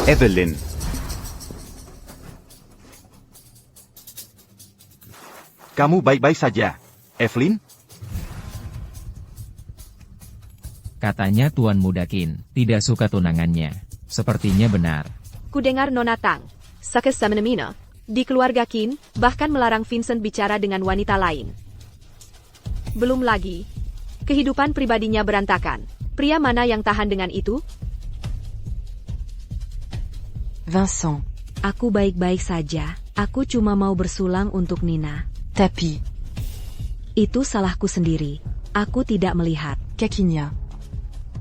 Evelyn. Kamu baik-baik saja, Evelyn? Katanya Tuan Muda Qin tidak suka tunangannya. Sepertinya benar. Kudengar Nona Tang, Sake Samenemina, di keluarga Qin, bahkan melarang Vincent bicara dengan wanita lain. Belum lagi, kehidupan pribadinya berantakan. Pria mana yang tahan dengan itu? Vincent, Aku baik-baik saja. Aku cuma mau bersulang untuk Nina. Tapi, Itu salahku sendiri. Aku tidak melihat. Kakinya.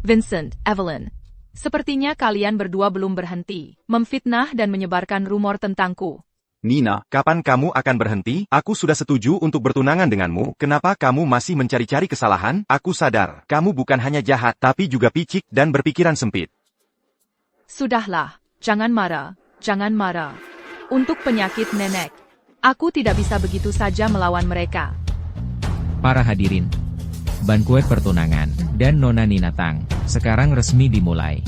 Vincent, Evelyn. Sepertinya kalian berdua belum berhenti memfitnah dan menyebarkan rumor tentangku. Nina, kapan kamu akan berhenti? Aku sudah setuju untuk bertunangan denganmu. Kenapa kamu masih mencari-cari kesalahan? Aku sadar, kamu bukan hanya jahat, tapi juga picik dan berpikiran sempit. Sudahlah, jangan marah, jangan marah. Untuk penyakit nenek, aku tidak bisa begitu saja melawan mereka. Para hadirin, bankuet pertunangan dan Nona Nina Tang sekarang resmi dimulai.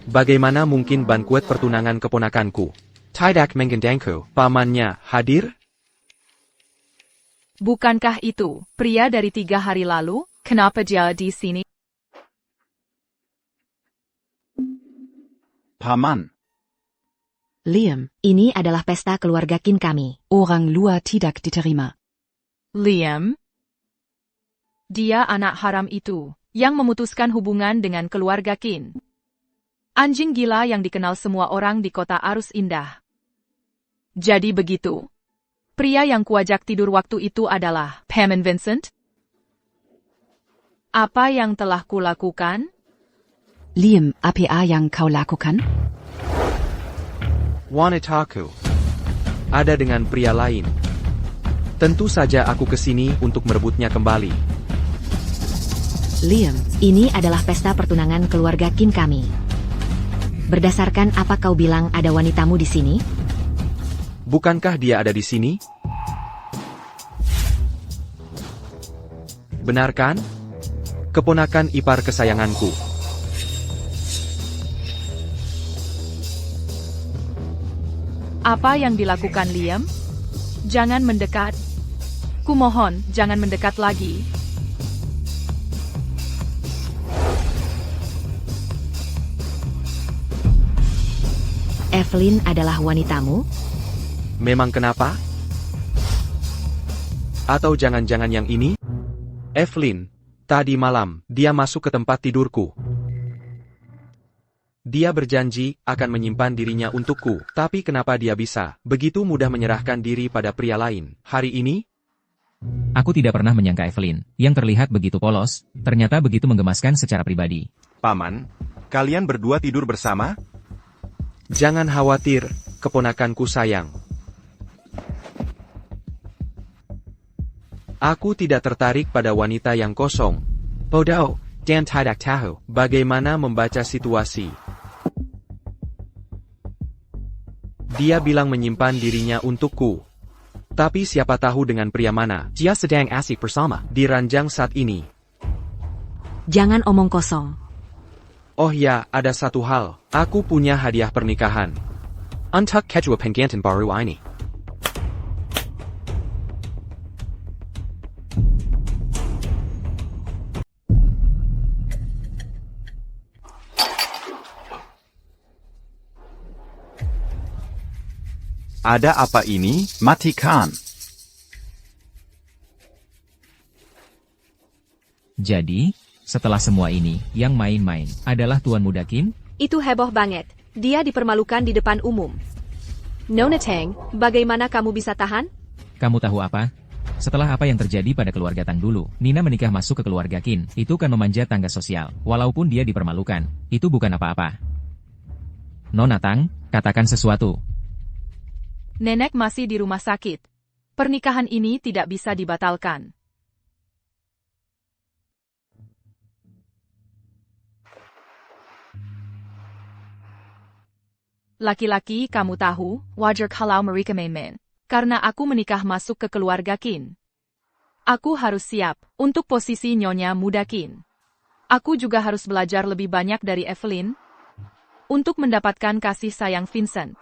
Bagaimana mungkin bankuet pertunangan keponakanku? Tidak mengendangku, pamannya hadir? Bukankah itu pria dari 3 hari lalu? Kenapa dia di sini? Paman. Liam, ini adalah pesta keluarga Qin kami. Orang luar tidak diterima. Liam? Dia anak haram itu, yang memutuskan hubungan dengan keluarga Qin. Anjing gila yang dikenal semua orang di kota Arus Indah. Jadi begitu. Pria yang kuajak tidur waktu itu adalah Paman Vincent? Apa yang telah kulakukan? Liam, apa yang kau lakukan? Wanitaku. Ada dengan pria lain. Tentu saja aku kesini untuk merebutnya kembali. Liam, ini adalah pesta pertunangan keluarga Qin kami. Berdasarkan apa kau bilang ada wanitamu di sini? Bukankah dia ada di sini? Benarkan? Keponakan ipar kesayanganku. Apa yang dilakukan Liam? Jangan mendekat. Kumohon, jangan mendekat lagi. Evelyn adalah wanitamu? Memang kenapa? Atau jangan-jangan yang ini? Evelyn, tadi malam, dia masuk ke tempat tidurku. Dia berjanji akan menyimpan dirinya untukku, tapi kenapa dia bisa begitu mudah menyerahkan diri pada pria lain? Hari ini? Aku tidak pernah menyangka Evelyn, yang terlihat begitu polos, ternyata begitu menggemaskan secara pribadi. Paman, kalian berdua tidur bersama? Jangan khawatir, keponakanku sayang. Aku tidak tertarik pada wanita yang kosong. Bodoh, dan tidak tahu bagaimana membaca situasi. Dia bilang menyimpan dirinya untukku. Tapi siapa tahu dengan pria mana dia sedang asik bersama di ranjang saat ini. Jangan omong kosong. Oh ya, ada satu hal. Aku punya hadiah pernikahan. Untuk kedua pengantin baru ini. Ada apa ini? Matikan. Jadi, setelah semua ini, yang main-main adalah Tuan Muda Qin? Itu heboh banget. Dia dipermalukan di depan umum. Nona Tang, bagaimana kamu bisa tahan? Kamu tahu apa? Setelah apa yang terjadi pada keluarga Tang dulu, Nina menikah masuk ke keluarga Qin. Itu kan memanjat tangga sosial, walaupun dia dipermalukan. Itu bukan apa-apa. Nona Tang, katakan sesuatu. Nenek masih di rumah sakit. Pernikahan ini tidak bisa dibatalkan. Laki-laki, kamu tahu, wajar kalau mereka main-main. Karena aku menikah masuk ke keluarga Qin. Aku harus siap untuk posisi Nyonya Muda Qin. Aku juga harus belajar lebih banyak dari Evelyn untuk mendapatkan kasih sayang Vincent.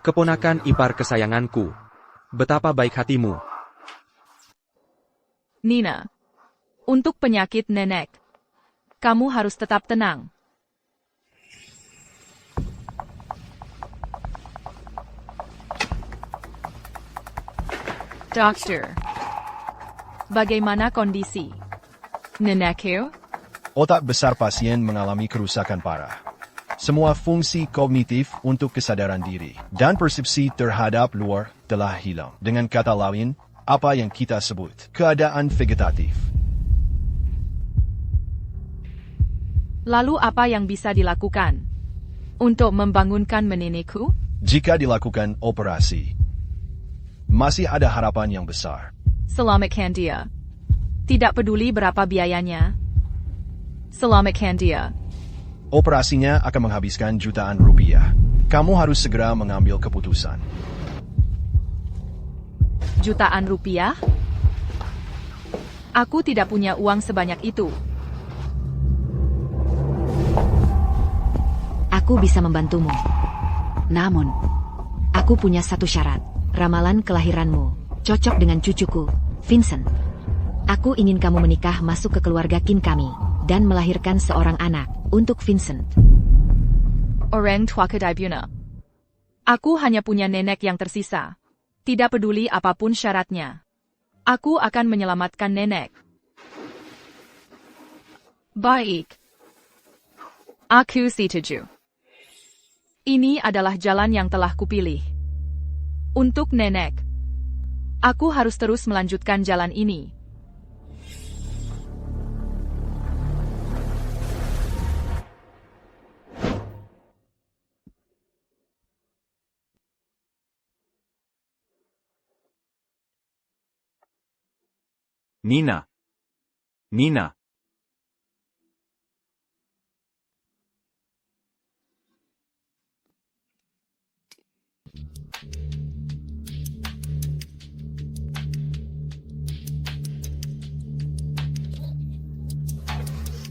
Keponakan ipar kesayanganku. Betapa baik hatimu. Nina, untuk penyakit nenek, kamu harus tetap tenang. Dokter, bagaimana kondisi nenekku? Otak besar pasien mengalami kerusakan parah. Semua fungsi kognitif untuk kesadaran diri dan persepsi terhadap luar telah hilang. Dengan kata lain, apa yang kita sebut keadaan vegetatif. Lalu apa yang bisa dilakukan untuk membangunkan nenekku? Jika dilakukan operasi, masih ada harapan yang besar. Selamatkan dia. Tidak peduli berapa biayanya. Selamatkan dia. Operasinya akan menghabiskan jutaan rupiah. Kamu harus segera mengambil keputusan. Jutaan rupiah? Aku tidak punya uang sebanyak itu. Aku bisa membantumu. Namun, aku punya satu syarat. Ramalan kelahiranmu cocok dengan cucuku, Vincent. Aku ingin kamu menikah masuk ke keluarga Qin kami dan melahirkan seorang anak untuk Vincent. Orang tua kedaibunya. Aku hanya punya nenek yang tersisa. Tidak peduli apapun syaratnya. Aku akan menyelamatkan nenek. Baik. Aku setuju. Ini adalah jalan yang telah kupilih. Untuk nenek. Aku harus terus melanjutkan jalan ini. Nina. Nina.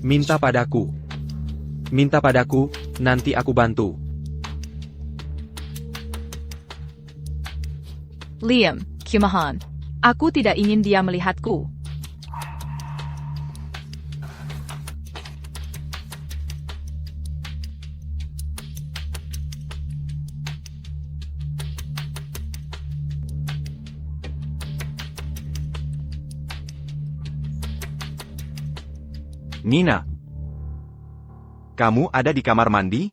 Minta padaku. Minta padaku, nanti aku bantu. Liam, kumohon. Aku tidak ingin dia melihatku. Nina. Kamu ada di kamar mandi?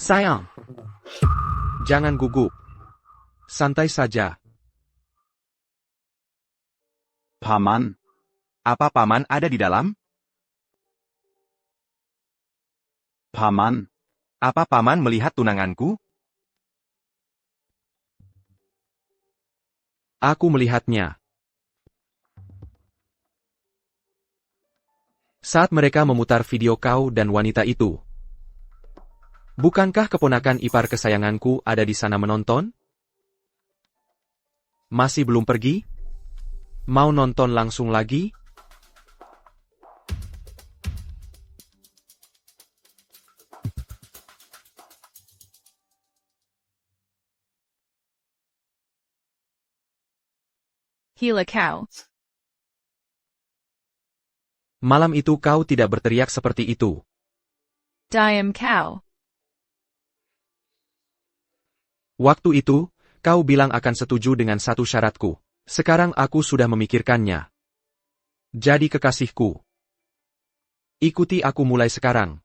Sayang. Jangan gugup. Santai saja. Paman. Apa paman ada di dalam? Paman. Apa paman melihat tunanganku? Aku melihatnya. Saat mereka memutar video kau dan wanita itu. Bukankah keponakan ipar kesayanganku ada di sana menonton? Masih belum pergi? Mau nonton langsung lagi? Gila kau. Malam itu kau tidak berteriak seperti itu. Diam kau. Waktu itu, kau bilang akan setuju dengan satu syaratku. Sekarang aku sudah memikirkannya. Jadi kekasihku. Ikuti aku mulai sekarang.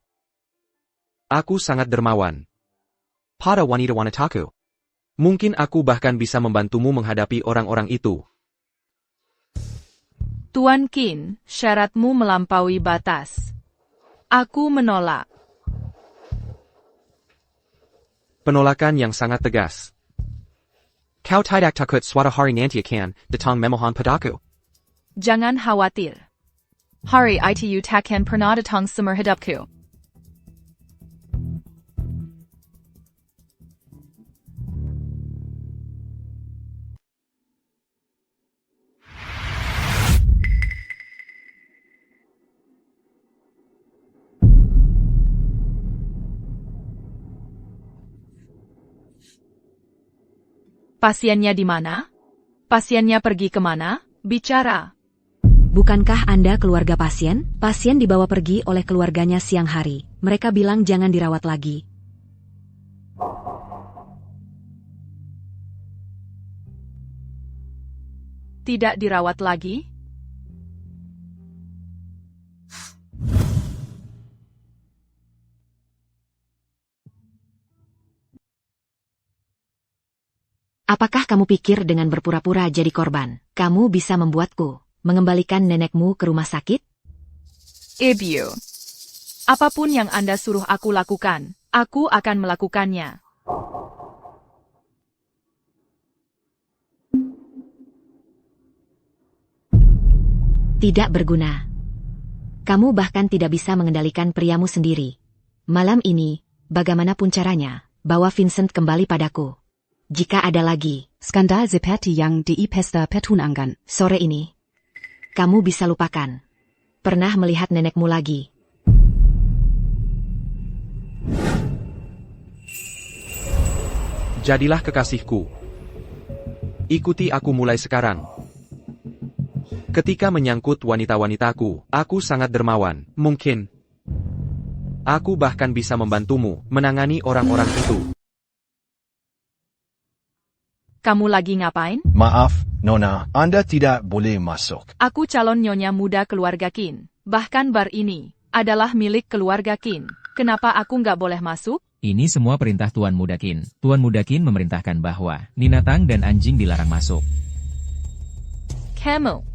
Aku sangat dermawan. Pada wanita-wanitaku. Mungkin aku bahkan bisa membantumu menghadapi orang-orang itu. Tuan Qin, syaratmu melampaui batas. Aku menolak. Penolakan yang sangat tegas. Kau tidak takut suatu hari nanti akan datang memohon padaku. Jangan khawatir. Hari itu takkan pernah datang seumur hidupku. Pasiennya di mana? Pasiennya pergi kemana? Bicara. Bukankah Anda keluarga pasien? Pasien dibawa pergi oleh keluarganya siang hari. Mereka bilang jangan dirawat lagi. Tidak dirawat lagi? Apakah kamu pikir dengan berpura-pura jadi korban, kamu bisa membuatku mengembalikan nenekmu ke rumah sakit? Ibu. Apapun yang Anda suruh aku lakukan, aku akan melakukannya. Tidak berguna. Kamu bahkan tidak bisa mengendalikan priamu sendiri. Malam ini, bagaimanapun caranya, bawa Vincent kembali padaku. Jika ada lagi skandal seperti yang di pesta pertunangan sore ini, kamu bisa lupakan. Pernah melihat nenekmu lagi. Jadilah kekasihku. Ikuti aku mulai sekarang. Ketika menyangkut wanita-wanitaku, aku sangat dermawan. Mungkin aku bahkan bisa membantumu menangani orang-orang itu. Kamu lagi ngapain? Maaf, Nona, Anda tidak boleh masuk. Aku calon nyonya muda keluarga Qin. Bahkan bar ini adalah milik keluarga Qin. Kenapa aku nggak boleh masuk? Ini semua perintah Tuan Muda Qin. Tuan Muda Qin memerintahkan bahwa Nina Tang dan anjing dilarang masuk. Kamu.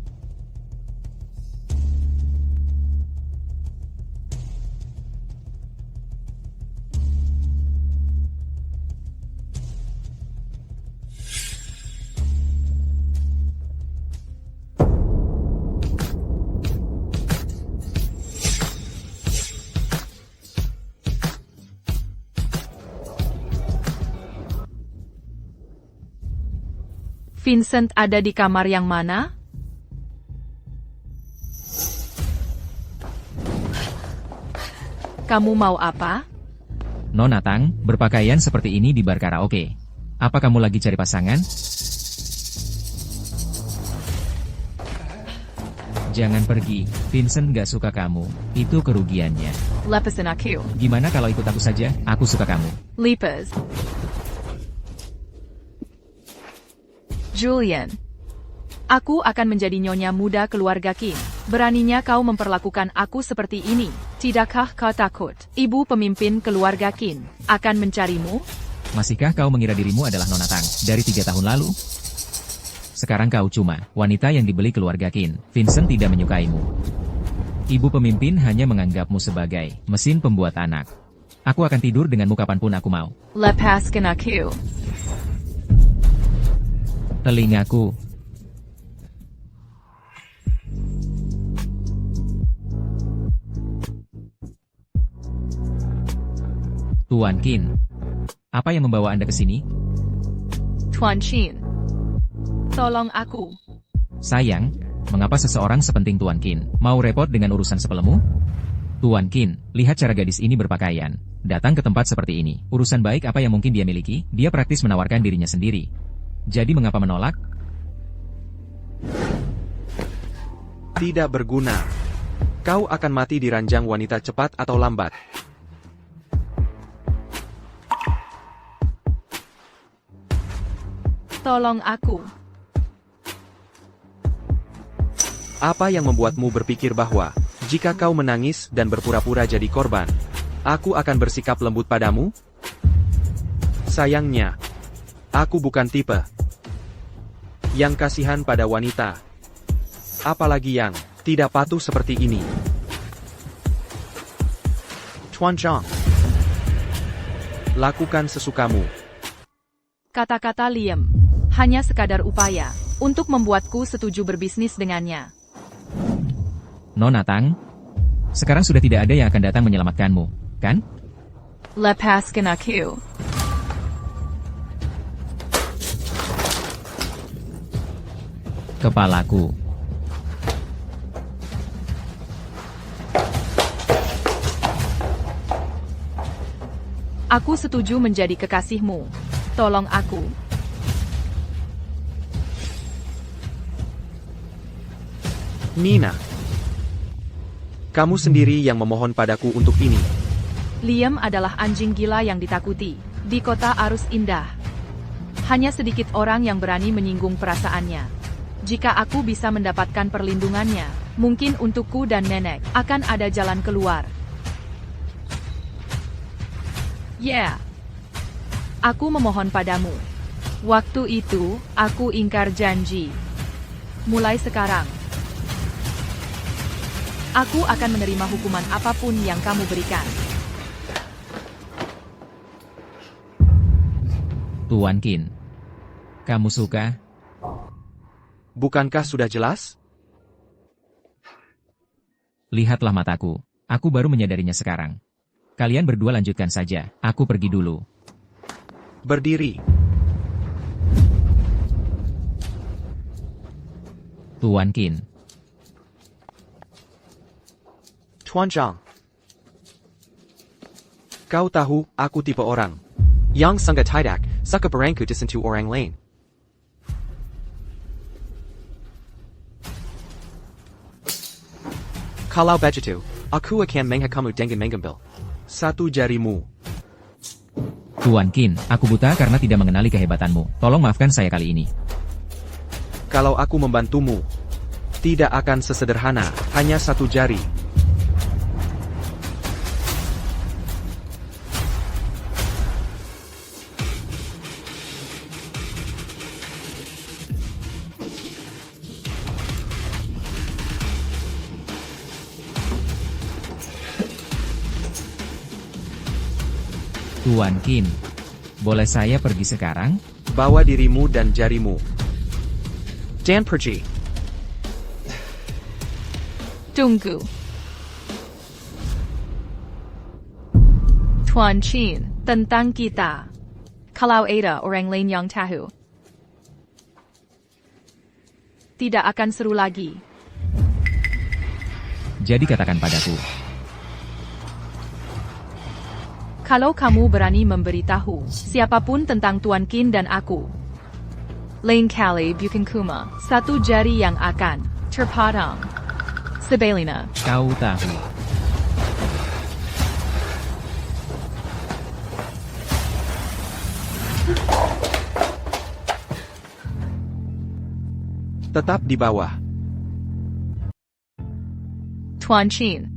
Vincent ada di kamar yang mana? Kamu mau apa? Nona Tang, berpakaian seperti ini di bar karaoke. Apa kamu lagi cari pasangan? Jangan pergi, Vincent gak suka kamu. Itu kerugiannya. Lepasin aku. Gimana kalau ikut aku saja? Aku suka kamu. Lepas. Julian. Aku akan menjadi nyonya muda keluarga Qin. Beraninya kau memperlakukan aku seperti ini. Tidakkah kau takut? Ibu pemimpin keluarga Qin akan mencarimu? Masihkah kau mengira dirimu adalah Nona Tang dari 3 tahun lalu? Sekarang kau cuma wanita yang dibeli keluarga Qin. Vincent tidak menyukaimu. Ibu pemimpin hanya menganggapmu sebagai mesin pembuat anak. Aku akan tidur denganmu kapanpun aku mau. Lepaskan aku. Telingaku. Tuan Qin. Apa yang membawa Anda ke sini? Tuan Qin. Tolong aku. Sayang, mengapa seseorang sepenting Tuan Qin mau repot dengan urusan sepelemu? Tuan Qin, lihat cara gadis ini berpakaian. Datang ke tempat seperti ini. Urusan baik apa yang mungkin dia miliki? Dia praktis menawarkan dirinya sendiri. Jadi mengapa menolak? Tidak berguna. Kau akan mati di ranjang wanita cepat atau lambat. Tolong aku. Apa yang membuatmu berpikir bahwa, jika kau menangis dan berpura-pura jadi korban, aku akan bersikap lembut padamu? Sayangnya, aku bukan tipe yang kasihan pada wanita. Apalagi yang tidak patuh seperti ini. Tuan Chang, lakukan sesukamu. Kata-kata Liam hanya sekadar upaya untuk membuatku setuju berbisnis dengannya. Nona Tang, sekarang sudah tidak ada yang akan datang menyelamatkanmu, kan? Lepaskan aku. Kepalaku. Aku setuju menjadi kekasihmu. Tolong aku. Nina, kamu sendiri yang memohon padaku untuk ini. Liam adalah anjing gila yang ditakuti di kota Arus Indah. Hanya sedikit orang yang berani menyinggung perasaannya. Jika aku bisa mendapatkan perlindungannya, mungkin untukku dan nenek akan ada jalan keluar. Yeah. Aku memohon padamu. Waktu itu, aku ingkar janji. Mulai sekarang, aku akan menerima hukuman apapun yang kamu berikan. Tuan Qin. Kamu suka? Bukankah sudah jelas? Lihatlah mataku. Aku baru menyadarinya sekarang. Kalian berdua lanjutkan saja. Aku pergi dulu. Berdiri. Tuan Qin. Tuan Zhang. Kau tahu, aku tipe orang yang sangat tidak suka berangku disentuh orang lain. Kalau begitu, aku akan menghukummu dengan mengambil satu jarimu. Tuan Qin, aku buta karena tidak mengenali kehebatanmu. Tolong maafkan saya kali ini. Kalau aku membantumu, tidak akan sesederhana hanya satu jari. Tuan Qin, boleh saya pergi sekarang? Bawa dirimu dan jarimu. Dan pergi. Tunggu. Tuan Qin, tentang kita. Kalau ada orang lain yang tahu, tidak akan seru lagi. Jadi katakan padaku. Kalau kamu berani memberitahu siapapun tentang Tuan Qin dan aku, lain kali bukan cuma satu jari yang akan terpotong. Sebaliknya, Kau tahu. Tetap di bawah. Tuan Qin.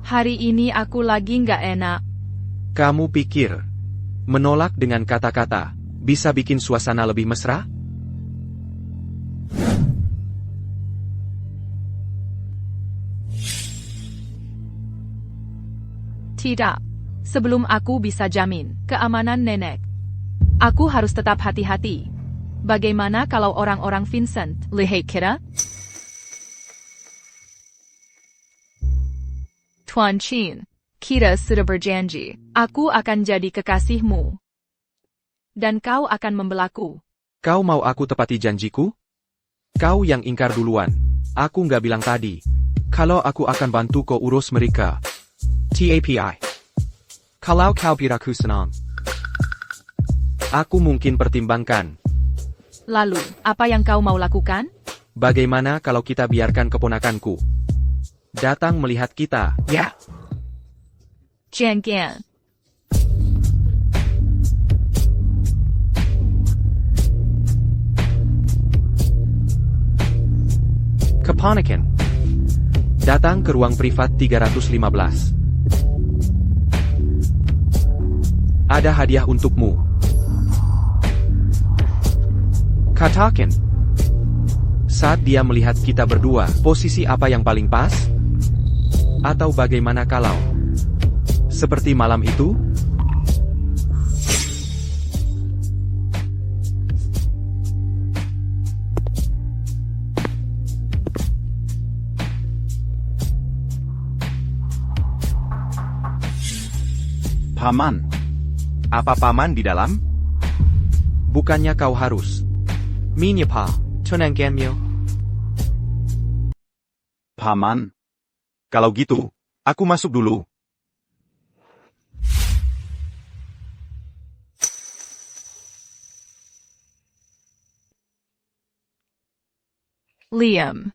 Hari ini aku lagi nggak enak. Kamu pikir menolak dengan kata-kata bisa bikin suasana lebih mesra? Tidak. Sebelum aku bisa jamin keamanan nenek, aku harus tetap hati-hati. Bagaimana kalau orang-orang Vincent lihat kita? Tuan Qin, kita sudah berjanji. Aku akan jadi kekasihmu. Dan kau akan membelaku. Kau mau aku tepati janjiku? Kau yang ingkar duluan. Aku nggak bilang tadi. Kalau aku akan bantu kau urus mereka. TAPI. Kalau kau biraku senang. Aku mungkin pertimbangkan. Lalu, apa yang kau mau lakukan? Bagaimana kalau kita biarkan keponakanku datang melihat kita? Ya. Jian. Keponakan. Datang ke ruang privat 315. Ada hadiah untukmu. Katakan. Saat dia melihat kita berdua, posisi apa yang paling pas? Atau bagaimana kalau seperti malam itu? Paman. Apa paman di dalam? Bukannya kau harus Minyapa, tunangganmyo. Paman. Kalau gitu, aku masuk dulu. Liam.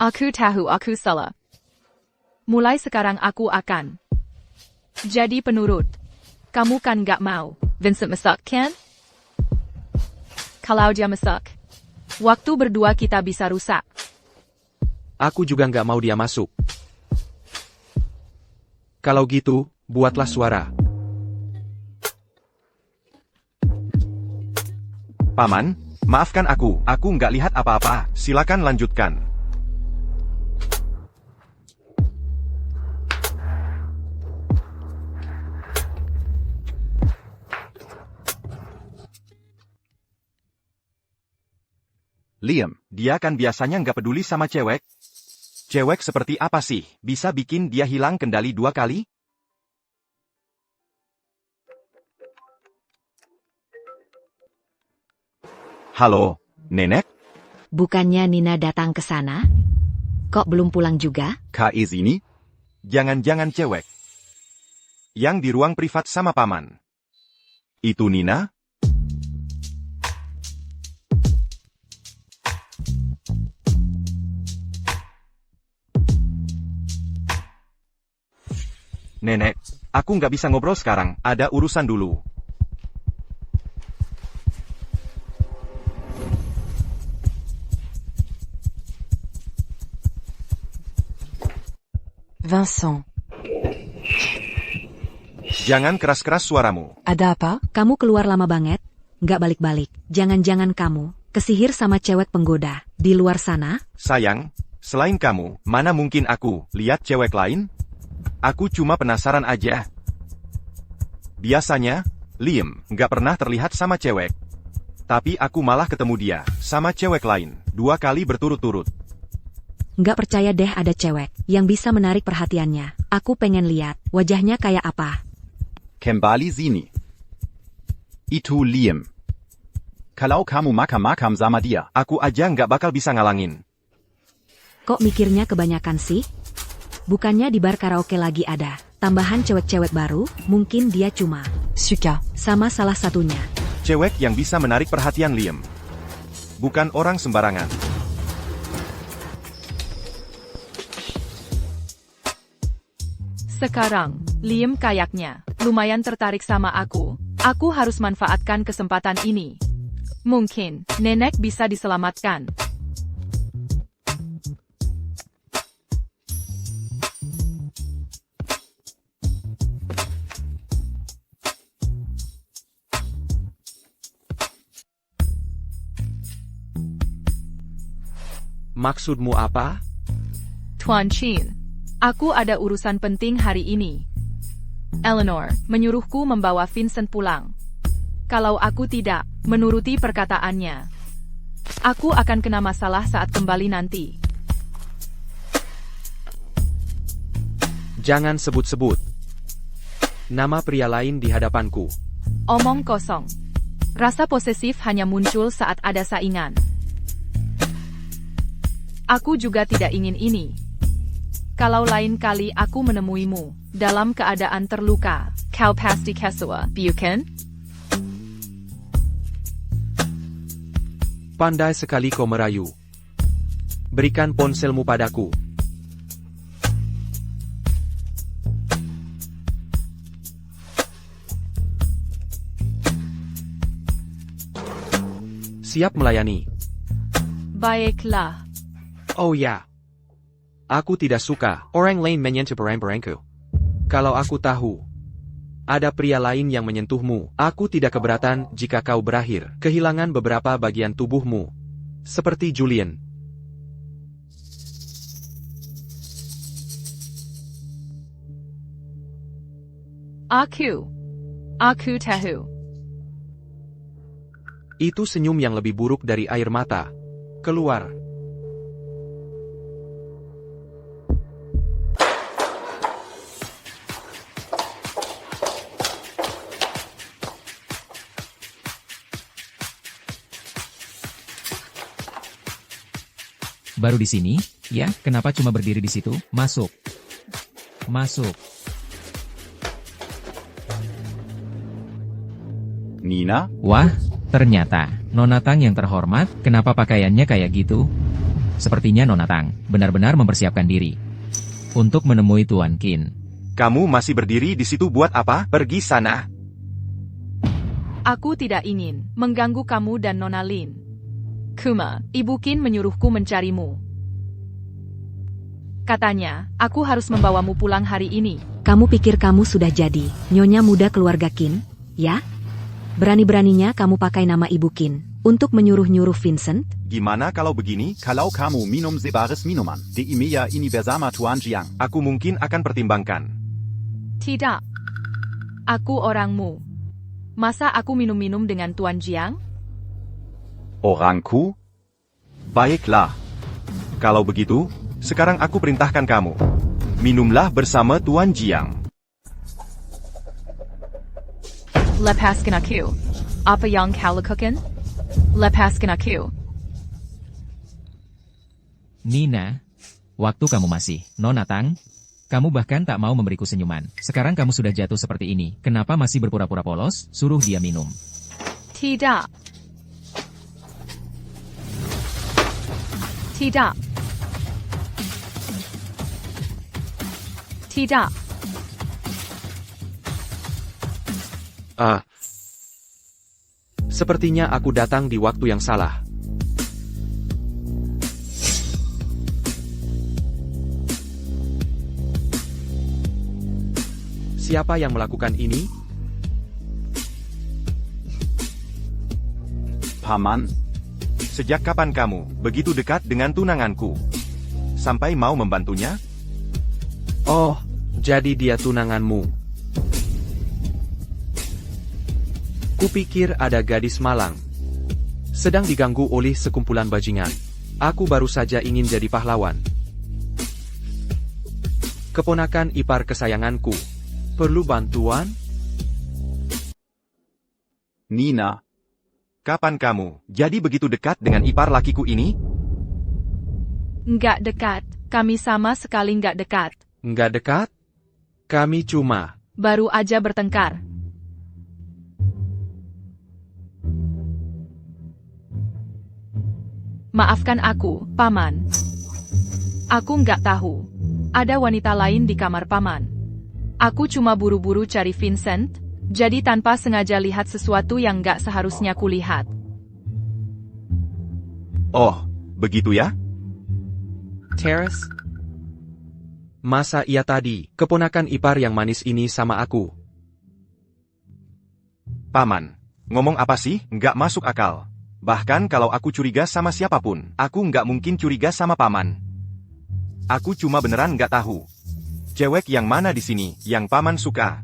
Aku tahu aku salah. Mulai sekarang aku akan jadi penurut. Kamu kan gak mau Vincent masak, kan? Kalau dia masak, waktu berdua kita bisa rusak. Aku juga nggak mau dia masuk. Kalau gitu, buatlah suara. Paman, maafkan aku nggak lihat apa-apa. Silakan lanjutkan. Liam, dia kan biasanya nggak peduli sama cewek. Cewek seperti apa sih, bisa bikin dia hilang kendali 2 kali? Halo, Nenek? Bukannya Nina datang ke sana? Kok belum pulang juga? Kak ini? Jangan-jangan cewek yang di ruang privat sama paman. Itu Nina? Nenek, aku nggak bisa ngobrol sekarang, ada urusan dulu. Vincent, Jangan keras-keras suaramu. ada apa? Kamu keluar lama banget, nggak balik-balik. Jangan-jangan kamu kesihir sama cewek penggoda di luar sana? Sayang, selain kamu, mana mungkin aku lihat cewek lain? Aku cuma penasaran aja. Biasanya, Liam nggak pernah terlihat sama cewek. Tapi aku malah ketemu dia sama cewek lain 2 kali berturut-turut. Nggak percaya deh ada cewek yang bisa menarik perhatiannya. Aku pengen lihat wajahnya kayak apa. Kembali sini. Itu Liam. Kalau kamu makam-makam sama dia, Aku aja nggak bakal bisa ngalangin. Kok mikirnya kebanyakan sih? Bukannya di bar karaoke lagi ada tambahan cewek-cewek baru? Mungkin dia cuma Suka. sama salah satunya. Cewek yang bisa menarik perhatian Liam. Bukan orang sembarangan. Sekarang, Liam kayaknya lumayan tertarik sama aku. Aku harus manfaatkan kesempatan ini. Mungkin, Nenek bisa diselamatkan. Maksudmu apa? Tuan Chin, aku ada urusan penting hari ini. Eleanor menyuruhku membawa Vincent pulang. Kalau aku tidak menuruti perkataannya, aku akan kena masalah saat kembali nanti. Jangan sebut-sebut nama pria lain di hadapanku. Omong kosong. Rasa posesif hanya muncul saat ada saingan. Aku juga tidak ingin ini. Kalau lain kali aku menemuimu dalam keadaan terluka, kau pasti kesal, bukan? Pandai sekali kau merayu. Berikan ponselmu padaku. Siap melayani. Baiklah. Oh ya. Aku tidak suka orang lain menyentuh barang-barangku. Kalau aku tahu ada pria lain yang menyentuhmu, aku tidak keberatan jika kau berakhir kehilangan beberapa bagian tubuhmu. Seperti Julian. Aku tahu. Itu senyum yang lebih buruk dari air mata. Keluar. Baru di sini? Ya, kenapa cuma berdiri di situ? Masuk. Masuk. Nina? Wah, ternyata, Nona Tang yang terhormat, kenapa pakaiannya kayak gitu? Sepertinya Nona Tang benar-benar mempersiapkan diri untuk menemui Tuan Qin. Kamu masih berdiri di situ buat apa? Pergi sana. Aku tidak ingin mengganggu kamu dan Nona Lin. Kuma, Ibu Qin menyuruhku mencarimu. Katanya, aku harus membawamu pulang hari ini. Kamu pikir kamu sudah jadi nyonya muda keluarga Qin, ya? Berani-beraninya kamu pakai nama Ibu Qin untuk menyuruh-nyuruh Vincent? Gimana kalau begini? Kalau kamu minum sebaris minuman, de Imea Universama Tuan Jiang. Aku mungkin akan pertimbangkan. Tidak. Aku orangmu. Masa aku minum-minum dengan Tuan Jiang? Orangku? Baiklah. Kalau begitu, sekarang aku perintahkan kamu. Minumlah bersama Tuan Jiang. Lepaskan aku. Apa yang kau lakukan? Lepaskan aku. Nina, waktu kamu masih Nona Tang, kamu bahkan tak mau memberiku senyuman. Sekarang kamu sudah jatuh seperti ini. Kenapa masih berpura-pura polos? Suruh dia minum. Tidak. Tidak. Tidak. Sepertinya aku datang di waktu yang salah. Siapa yang melakukan ini? Paman? Sejak kapan kamu begitu dekat dengan tunanganku? Sampai mau membantunya? Oh, jadi dia tunanganmu. Kupikir ada gadis malang sedang diganggu oleh sekumpulan bajingan. Aku baru saja ingin jadi pahlawan. Keponakan ipar kesayanganku. Perlu bantuan? Nina? Kapan kamu jadi begitu dekat dengan ipar lakiku ini? Nggak dekat. Kami sama sekali nggak dekat. Nggak dekat? Kami cuma Baru aja bertengkar. Maafkan aku, Paman. Aku nggak tahu. Ada wanita lain di kamar Paman. Aku cuma buru-buru cari Vincent, jadi tanpa sengaja lihat sesuatu yang nggak seharusnya kulihat. Oh, begitu ya? Terrace. Masa iya tadi, keponakan ipar yang manis ini sama aku? Paman, ngomong apa sih? Nggak masuk akal. Bahkan kalau aku curiga sama siapapun, aku nggak mungkin curiga sama Paman. Aku cuma beneran nggak tahu. Cewek yang mana di sini, yang Paman suka?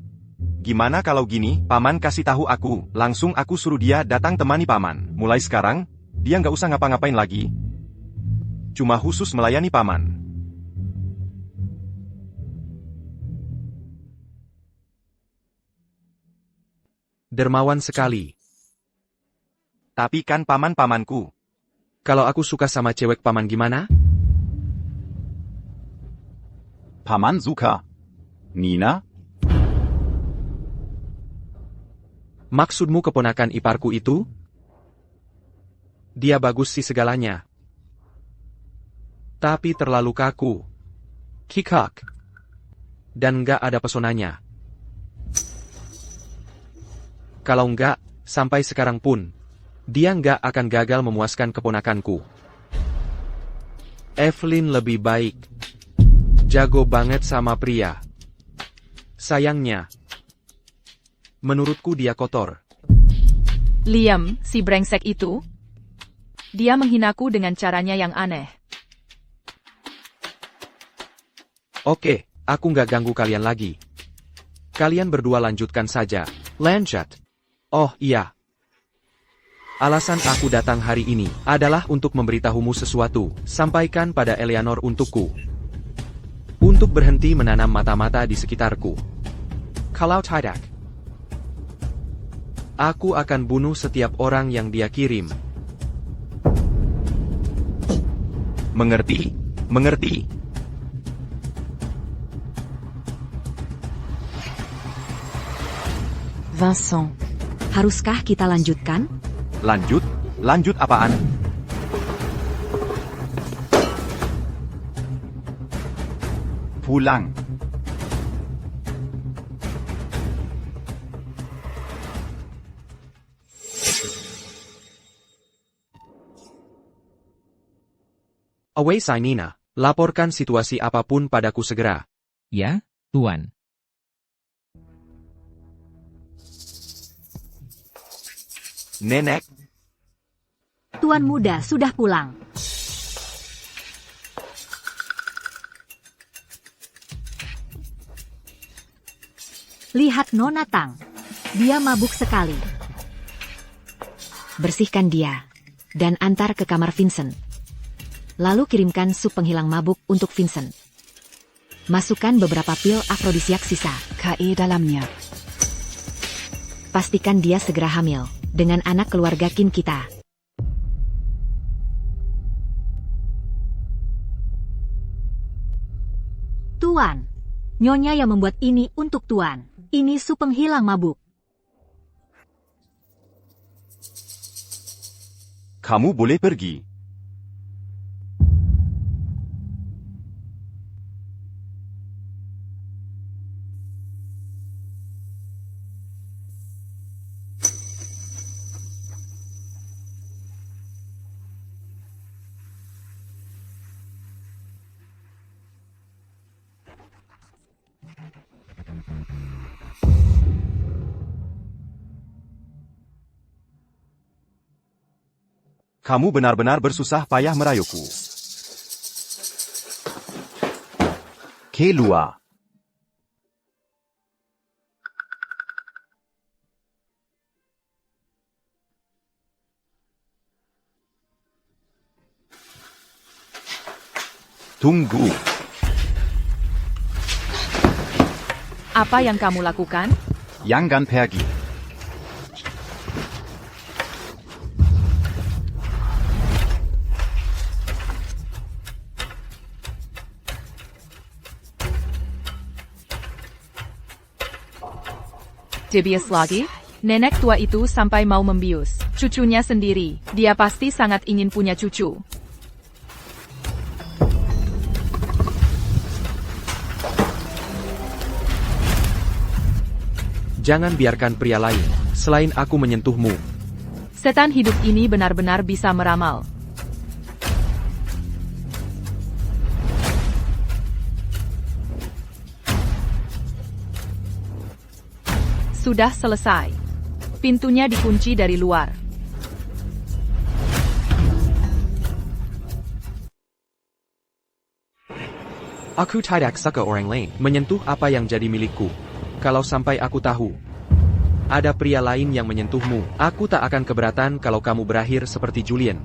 Gimana kalau gini, Paman kasih tahu aku, langsung aku suruh dia datang temani Paman. Mulai sekarang, dia nggak usah ngapa-ngapain lagi. Cuma khusus melayani Paman. Dermawan sekali. Tapi kan Paman pamanku. Kalau aku suka sama cewek Paman gimana? Paman suka. Nina? Maksudmu keponakan iparku itu? Dia bagus sih segalanya. Tapi terlalu kaku. Kikak. Dan nggak ada pesonanya. Kalau nggak, sampai sekarang pun, dia nggak akan gagal memuaskan keponakanku. Evelyn lebih baik. Jago banget sama pria. Sayangnya, menurutku dia kotor. Liam, si brengsek itu. Dia menghinaku dengan caranya yang aneh. Oke, aku nggak ganggu kalian lagi. Kalian berdua lanjutkan saja. Lanjut. Oh iya. Alasan aku datang hari ini adalah untuk memberitahumu sesuatu. Sampaikan pada Eleanor untukku. Untuk berhenti menanam mata-mata di sekitarku. Kalau tidak, aku akan bunuh setiap orang yang dia kirim. Mengerti? Mengerti? Vincent, haruskah kita lanjutkan? Lanjut? Lanjut apaan? Pulang. Away Sainina, laporkan situasi apapun padaku segera. Ya, Tuan. Nenek, Tuan muda sudah pulang. Lihat Nona Tang. Dia mabuk sekali. Bersihkan dia. Dan antar ke kamar Vincent. Lalu kirimkan sup penghilang mabuk untuk Vincent. Masukkan beberapa pil afrodisiak sisa. KE dalamnya. Pastikan dia segera hamil. Dengan anak keluarga Qin kita. Tuan. Nyonya yang membuat ini untuk Tuan. Ini sup penghilang mabuk. kamu boleh pergi. Kamu benar-benar bersusah payah merayuku. Keluar. Tunggu. Apa yang kamu lakukan? Jangan pergi. Debius lagi? Nenek tua itu sampai mau membius cucunya sendiri. Dia pasti sangat ingin punya cucu. Jangan biarkan pria lain, selain aku menyentuhmu. Setan hidup ini benar-benar bisa meramal. Sudah selesai. Pintunya dikunci dari luar. Aku tidak suka orang lain menyentuh apa yang jadi milikku. Kalau sampai aku tahu ada pria lain yang menyentuhmu, aku tak akan keberatan kalau kamu berakhir seperti Julian.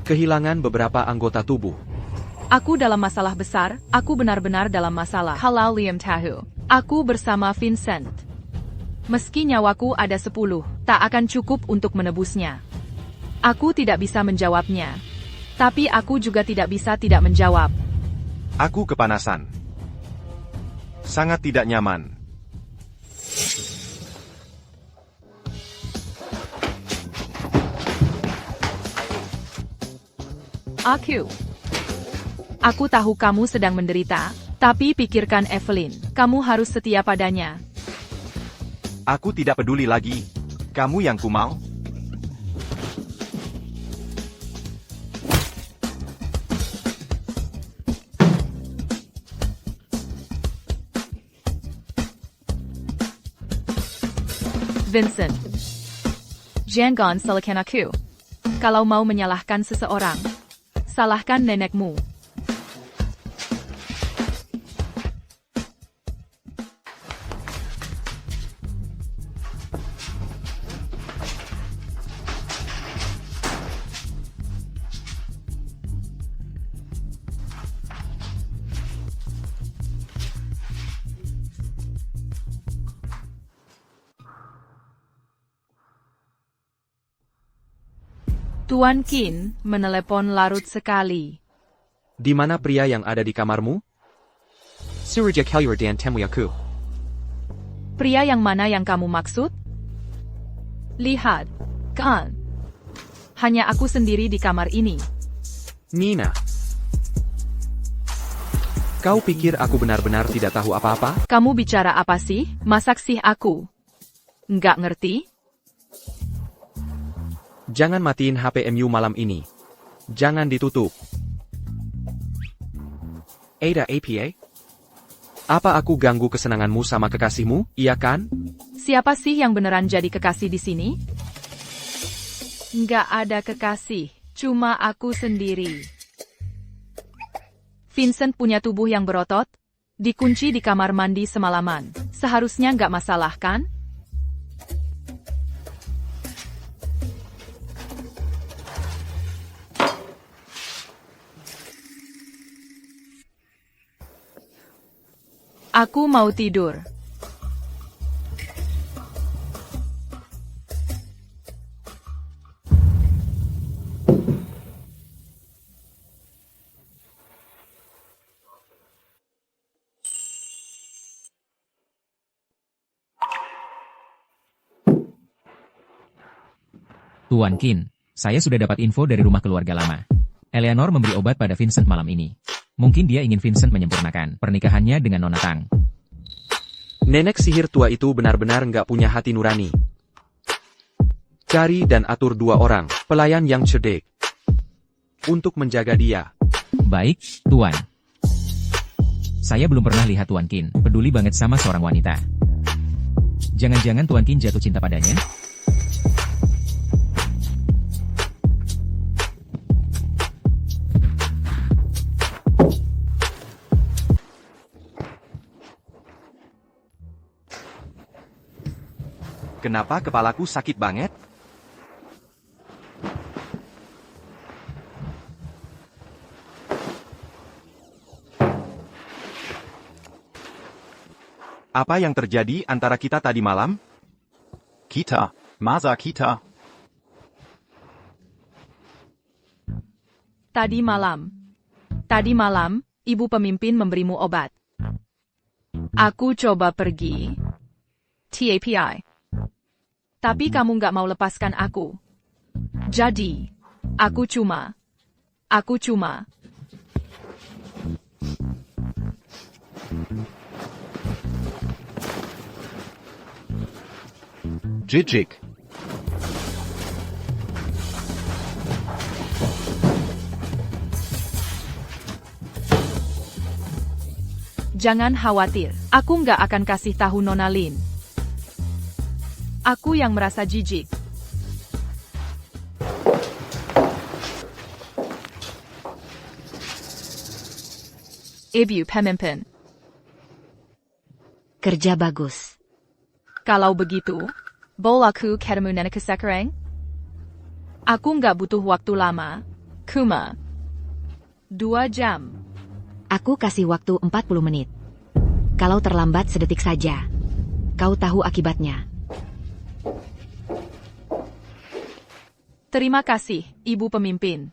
Kehilangan beberapa anggota tubuh. Aku dalam masalah besar, aku benar-benar dalam masalah. Halal Liam tahu. Aku bersama Vincent. Meski nyawaku ada 10, tak akan cukup untuk menebusnya. Aku tidak bisa menjawabnya. Tapi aku juga tidak bisa tidak menjawab. Aku kepanasan. Sangat tidak nyaman. Aku. Aku tahu kamu sedang menderita, tapi pikirkan Evelyn. Kamu harus setia padanya. Aku tidak peduli lagi. Kamu yang kumau? Vincent. Jangan salahkan aku. Kalau mau menyalahkan seseorang, salahkan nenekmu. Tuan Qin menelepon larut sekali. Di mana pria yang ada di kamarmu? Surya Kalyur dan temui aku. Pria yang mana yang kamu maksud? Lihat, kan? Hanya aku sendiri di kamar ini. Nina. Kau pikir aku benar-benar tidak tahu apa-apa? Kamu bicara apa sih? Masak sih aku. Nggak ngerti? Jangan matiin HPMU malam ini. Jangan ditutup. Ada APA? Apa aku ganggu kesenanganmu sama kekasihmu, iya kan? Siapa sih yang beneran jadi kekasih di sini? Nggak ada kekasih, cuma aku sendiri. Vincent punya tubuh yang berotot, dikunci di kamar mandi semalaman. Seharusnya nggak masalah kan? Aku mau tidur. Tuan Qin, saya sudah dapat info dari rumah keluarga lama. Eleanor memberi obat pada Vincent malam ini. Mungkin dia ingin Vincent menyempurnakan pernikahannya dengan Nona Tang. Nenek sihir tua itu benar-benar nggak punya hati nurani. Cari dan atur 2 orang, pelayan yang cerdik. Untuk menjaga dia. Baik, Tuan. Saya belum pernah lihat Tuan Qin peduli banget sama seorang wanita. Jangan-jangan Tuan Qin jatuh cinta padanya? Kenapa kepalaku sakit banget? Apa yang terjadi antara kita tadi malam? Kita. Masa kita. Tadi malam, ibu pemimpin memberimu obat. Aku coba pergi. TAPI. Tapi kamu nggak mau lepaskan aku. Jadi, aku cuma. Jijik. Jangan khawatir, aku nggak akan kasih tahu Nona Lin. Aku yang merasa jijik. Ibu pemimpin. Kerja bagus. Kalau begitu, boleh aku ketemu nenek sekarang? Aku nggak butuh waktu lama. Cuma 2 jam. Aku kasih waktu 40 menit. Kalau terlambat sedetik saja, kau tahu akibatnya. Terima kasih, Ibu Pemimpin.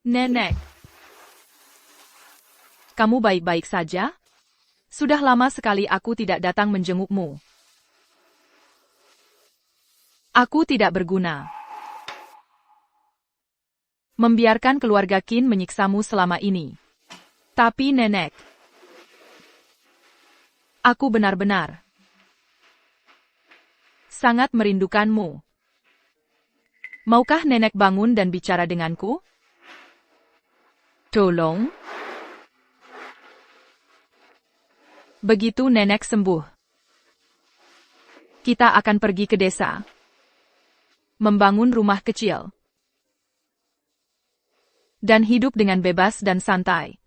Nenek. Kamu baik-baik saja? Sudah lama sekali aku tidak datang menjengukmu. Aku tidak berguna. Membiarkan keluarga Qin menyiksamu selama ini. Tapi nenek, aku benar-benar sangat merindukanmu. Maukah nenek bangun dan bicara denganku? Tolong. Begitu nenek sembuh, kita akan pergi ke desa, membangun rumah kecil, dan hidup dengan bebas dan santai.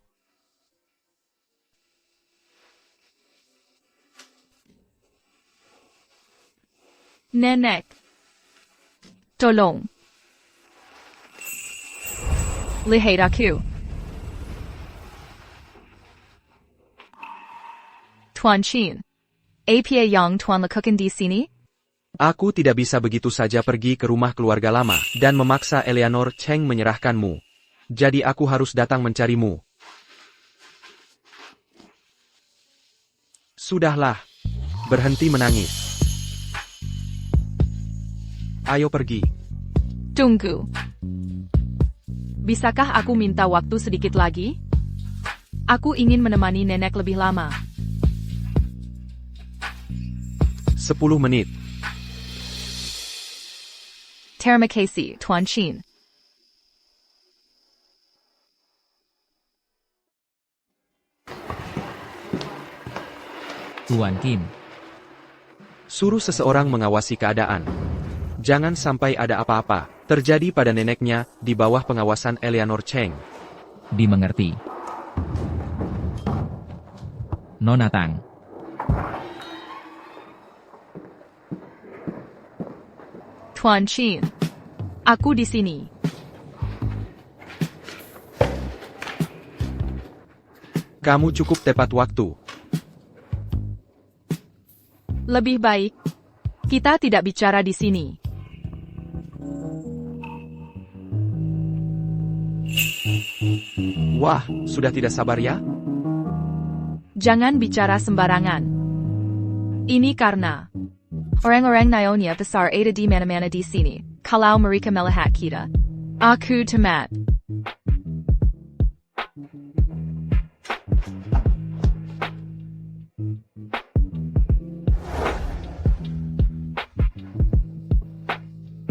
Nenek, tolong. Lihat aku. Tuan Qin. Apa yang Tuan lakukan di sini? Aku tidak bisa begitu saja pergi ke rumah keluarga lama dan memaksa Eleanor Cheng menyerahkanmu. Jadi aku harus datang mencarimu. Sudahlah. Berhenti menangis. Ayo pergi. Tunggu. Bisakah aku minta waktu sedikit lagi? Aku ingin menemani nenek lebih lama. 10 menit. Terima kasih, Tuan Qin. Tuan Qin. Suruh seseorang mengawasi keadaan. Jangan sampai ada apa-apa terjadi pada neneknya di bawah pengawasan Eleanor Cheng. Dimengerti. Nona Tang. Tuan Qin. Aku di sini. Kamu cukup tepat waktu. Lebih baik, kita tidak bicara di sini. Wah, sudah tidak sabar ya? Jangan bicara sembarangan. Ini karena orang-orang Nyonya besar ada di mana-mana di sini. Kalau mereka melihat kita, aku tamat.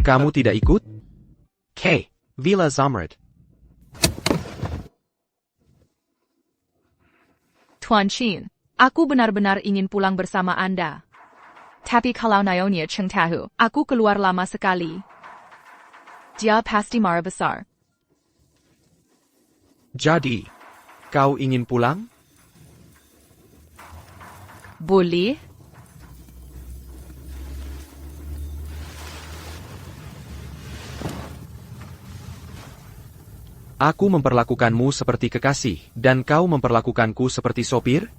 Kamu tidak ikut? K. Villa Zamrud. Tuan Qin, aku benar-benar ingin pulang bersama Anda. Tapi kalau Nyonya Cheng tahu, aku keluar lama sekali. Dia pasti marah besar. Jadi, kau ingin pulang? Boleh? Aku memperlakukanmu seperti kekasih, dan kau memperlakukanku seperti sopir?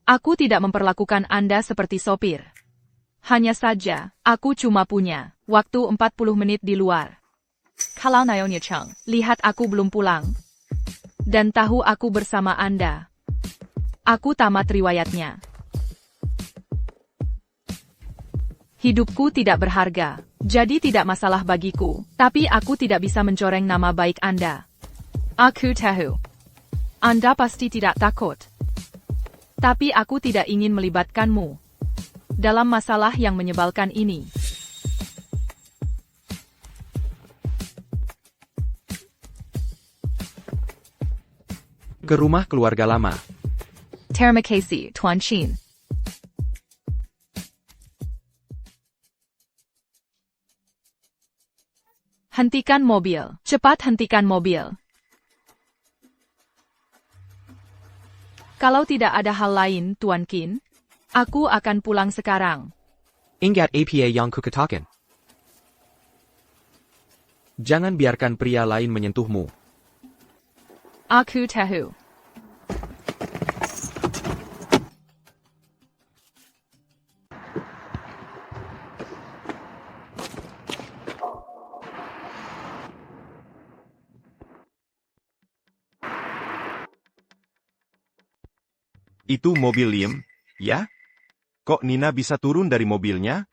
Aku tidak memperlakukan Anda seperti sopir. Hanya saja, aku cuma punya waktu 40 menit di luar. Kalau Nyonya Cheng lihat aku belum pulang, dan tahu aku bersama Anda, aku tamat riwayatnya. Hidupku tidak berharga, jadi tidak masalah bagiku, tapi aku tidak bisa mencoreng nama baik Anda. Aku tahu. Anda pasti tidak takut. Tapi aku tidak ingin melibatkanmu dalam masalah yang menyebalkan ini. Ke rumah keluarga lama. Terima kasih, Tuan Qin. Hentikan mobil. Cepat hentikan mobil. Kalau tidak ada hal lain, Tuan Qin, aku akan pulang sekarang. Ingat apa yang kukatakan. Jangan biarkan pria lain menyentuhmu. Aku tahu. Itu mobil Liam, ya? Kok Nina bisa turun dari mobilnya?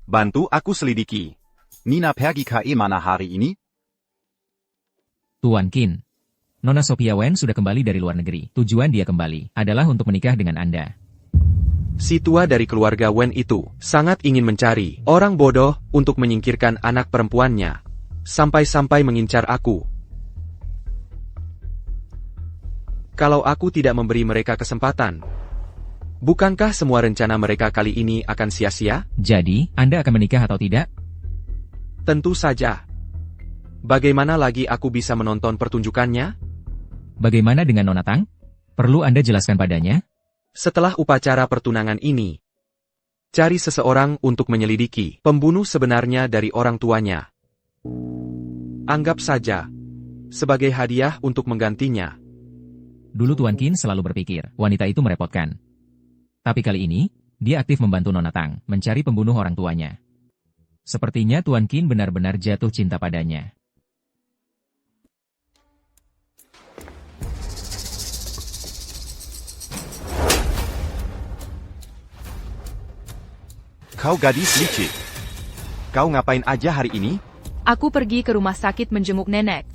Bantu aku selidiki. Nina pergi ke mana hari ini? Tuan Qin. Nona Sophia Wen sudah kembali dari luar negeri. Tujuan dia kembali adalah untuk menikah dengan Anda. Si tua dari keluarga Wen itu sangat ingin mencari orang bodoh untuk menyingkirkan anak perempuannya. Sampai-sampai mengincar aku. Kalau aku tidak memberi mereka kesempatan, bukankah semua rencana mereka kali ini akan sia-sia? Jadi, Anda akan menikah atau tidak? Tentu saja. Bagaimana lagi aku bisa menonton pertunjukannya? Bagaimana dengan Nona Tang? Perlu Anda jelaskan padanya? Setelah upacara pertunangan ini, cari seseorang untuk menyelidiki pembunuh sebenarnya dari orang tuanya. Anggap saja sebagai hadiah untuk menggantinya. Dulu Tuan Qin selalu berpikir, wanita itu merepotkan. Tapi kali ini, dia aktif membantu Nona Tang mencari pembunuh orang tuanya. Sepertinya Tuan Qin benar-benar jatuh cinta padanya. Kau gadis licik. Kau ngapain aja hari ini? Aku pergi ke rumah sakit menjenguk nenek.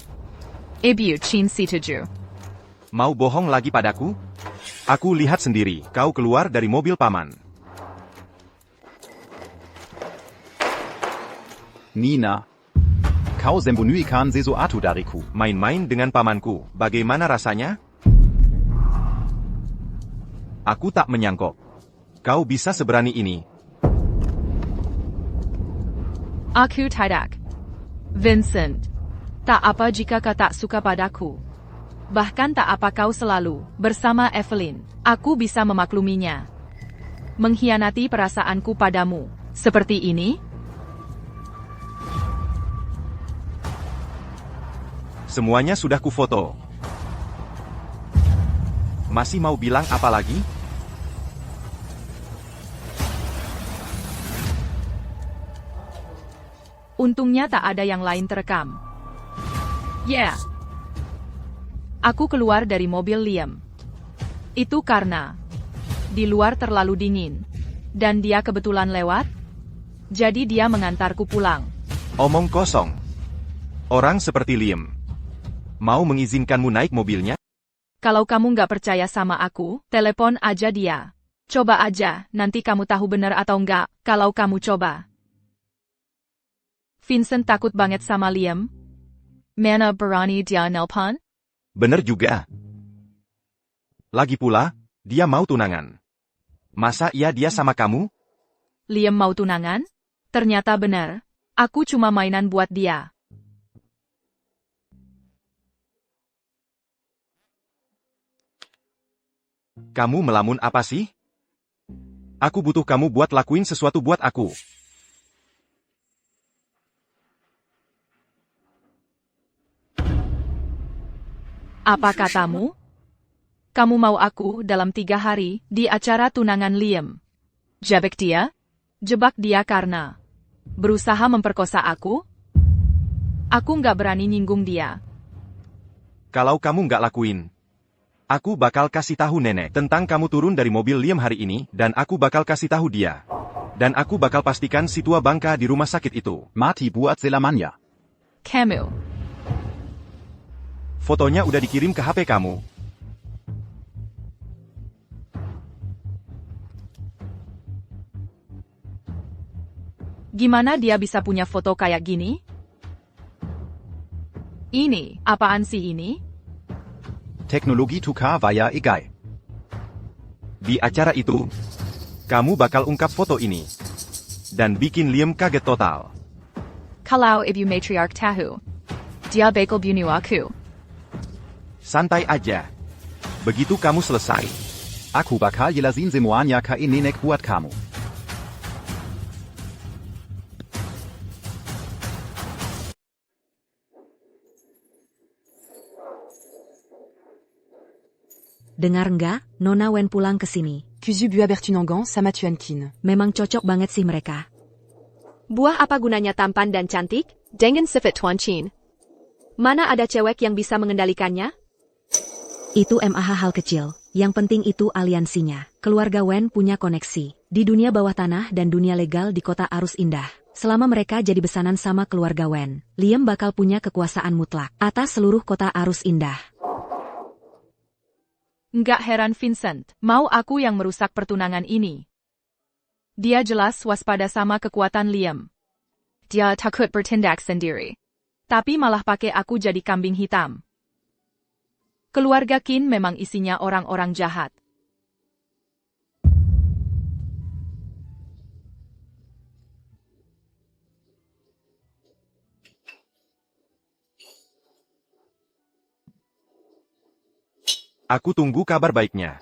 Ibu Chin Situju. Mau bohong lagi padaku? Aku lihat sendiri, kau keluar dari mobil paman. Nina. Kau sembunyikan sesuatu dariku. Main-main dengan pamanku, bagaimana rasanya? Aku tak menyangkok. Kau bisa seberani ini. Aku tidak. Vincent. Tak apa jika kau tak suka padaku. Bahkan tak apa kau selalu bersama Evelyn. Aku bisa memakluminya. Mengkhianati perasaanku padamu. Seperti ini? Semuanya sudah kufoto. Masih mau bilang apa lagi? Untungnya tak ada yang lain terekam. Yeah. Aku keluar dari mobil Liam. Itu karena di luar terlalu dingin. Dan dia kebetulan lewat. Jadi dia mengantarku pulang. Omong kosong. Orang seperti Liam mau mengizinkanmu naik mobilnya? Kalau kamu nggak percaya sama aku, telepon aja dia. Coba aja, nanti kamu tahu benar atau enggak, kalau kamu coba. Vincent takut banget sama Liam. Mana berani dia nelpon? Bener juga. Lagi pula, dia mau tunangan. Masa iya dia sama kamu? Liam mau tunangan? Ternyata benar. Aku cuma mainan buat dia. Kamu melamun apa sih? Aku butuh kamu buat lakuin sesuatu buat aku. Apa katamu? Kamu mau aku dalam 3 hari di acara tunangan Liam. Jebak dia? Jebak dia karena berusaha memperkosa aku? Aku nggak berani nyinggung dia. Kalau kamu nggak lakuin, aku bakal kasih tahu nenek tentang kamu turun dari mobil Liam hari ini, dan aku bakal kasih tahu dia. Dan aku bakal pastikan si tua bangka di rumah sakit itu. Mati buat selamanya. Kamu. Fotonya udah dikirim ke HP kamu. Gimana dia bisa punya foto kayak gini? Ini, apaan sih ini? Teknologi tukar via egal. Di acara itu, kamu bakal ungkap foto ini. Dan bikin Liam kaget total. Kalau ibu matriarch tahu, dia bakal bunuh aku. Santai aja. Begitu kamu selesai, Aku bakal jelasin semuanya ke nenek buat kamu. Dengar nggak, Nona Wen pulang ke sini. Kuzu Bua Bertunangan sama Tuan Qin. Memang cocok banget sih mereka. Buah apa gunanya tampan dan cantik? Dengan sifat Tuan Qin. Mana ada cewek yang bisa mengendalikannya? Itu MAH hal kecil. Yang penting itu aliansinya. Keluarga Wen punya koneksi di dunia bawah tanah dan dunia legal di kota Arus Indah. Selama mereka jadi besanan sama keluarga Wen, Liam bakal punya kekuasaan mutlak atas seluruh kota Arus Indah. Nggak heran Vincent, mau aku yang merusak pertunangan ini. Dia jelas waspada sama kekuatan Liam. Dia takut bertindak sendiri. Tapi malah pakai aku jadi kambing hitam. Keluarga Qin memang isinya orang-orang jahat. Aku tunggu kabar baiknya.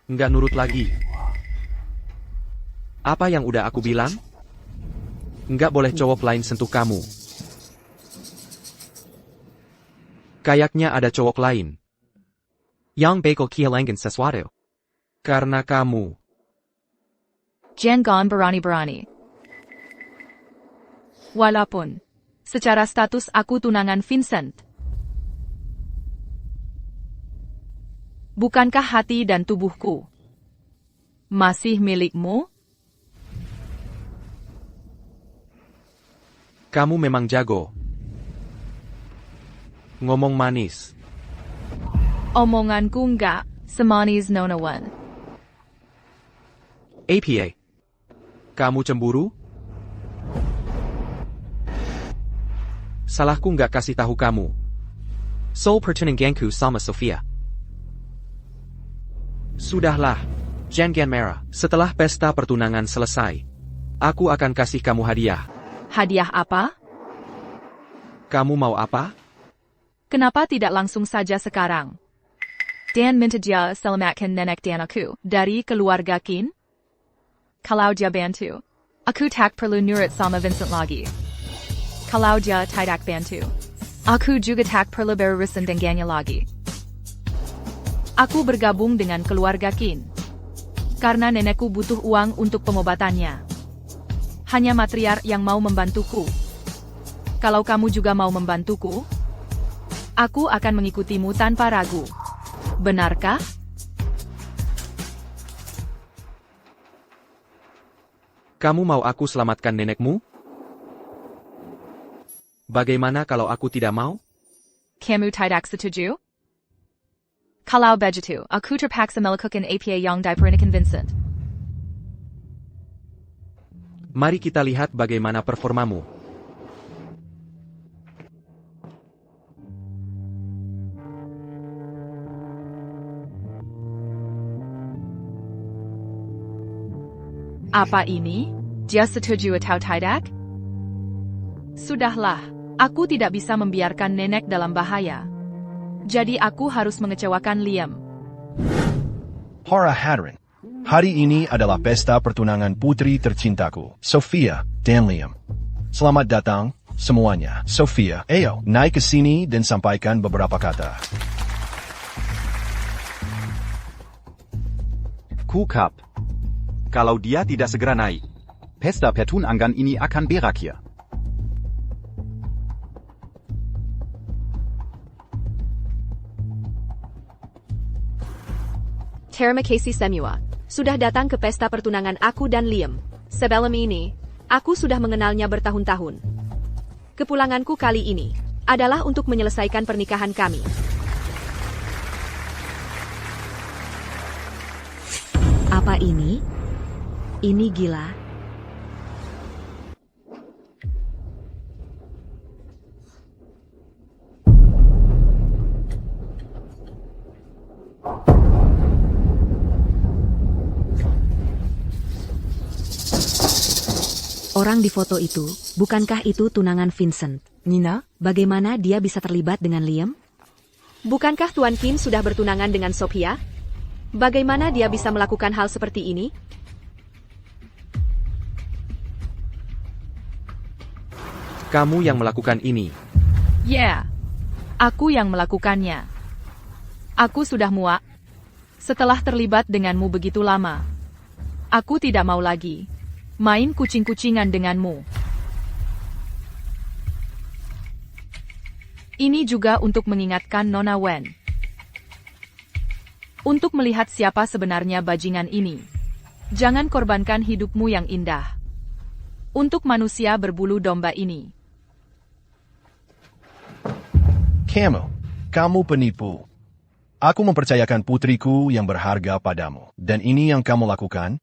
Nggak nurut lagi. Apa yang udah aku bilang? Nggak boleh cowok lain sentuh kamu. Kayaknya ada cowok lain. Yang bakal kehilangan sesuatu. Karena kamu. Jangan berani-berani. Walaupun, secara status aku tunangan Vincent. Bukankah hati dan tubuhku masih milikmu? Kamu memang jago. Ngomong manis. Omonganku nggak semanis nonawan. APA. Kamu cemburu? Salahku nggak kasih tahu kamu. Soul pertunanganku sama Sofia. Sudahlah, jangan merah. Setelah pesta pertunangan selesai, aku akan kasih kamu hadiah. Hadiah apa? Kamu mau apa? Kenapa tidak langsung saja sekarang? Dan minta dia selamatkan nenek dan aku dari keluarga Qin? Kalau dia bantu, aku tak perlu nurut sama Vincent lagi. Kalau dia tidak bantu, aku juga tak perlu berurusan dengannya lagi. Aku bergabung dengan keluarga Qin. Karena nenekku butuh uang untuk pengobatannya. Hanya matriark yang mau membantuku. Kalau kamu juga mau membantuku, aku akan mengikutimu tanpa ragu. Benarkah? Kamu mau aku selamatkan nenekmu? Bagaimana kalau aku tidak mau? Kamu tidak setuju? Kalau begitu, aku terpaksa melakukan APA yang diperintahkan Vincent. Mari kita lihat bagaimana performamu. Apa ini? Dia setuju atau tidak? Sudahlah, aku tidak bisa membiarkan nenek dalam bahaya. Jadi aku harus mengecewakan Liam. Para hadirin, hari ini adalah pesta pertunangan putri tercintaku, Sofia dan Liam. Selamat datang, semuanya. Sofia, ayo, naik ke sini dan sampaikan beberapa kata. Kukap. Kalau dia tidak segera naik. Pesta pertunangan ini akan berakhir. Terima kasih semua. Sudah datang ke pesta pertunangan aku dan Liam. Sebelum ini, aku sudah mengenalnya bertahun-tahun. Kepulanganku kali ini adalah untuk menyelesaikan pernikahan kami. Apa ini? Ini gila. Orang di foto itu, bukankah itu tunangan Vincent? Nina, Bagaimana dia bisa terlibat dengan Liam? Bukankah Tuan Qin sudah bertunangan dengan Sophia? Bagaimana dia bisa melakukan hal seperti ini? Kamu yang melakukan ini. Yeah. Aku yang melakukannya. Aku sudah muak. Setelah terlibat denganmu begitu lama. Aku tidak mau lagi main kucing-kucingan denganmu. Ini juga untuk mengingatkan Nona Wen. Untuk melihat siapa sebenarnya bajingan ini. Jangan korbankan hidupmu yang indah. Untuk manusia berbulu domba ini. Kamu penipu. Aku mempercayakan putriku yang berharga padamu. Dan ini yang kamu lakukan?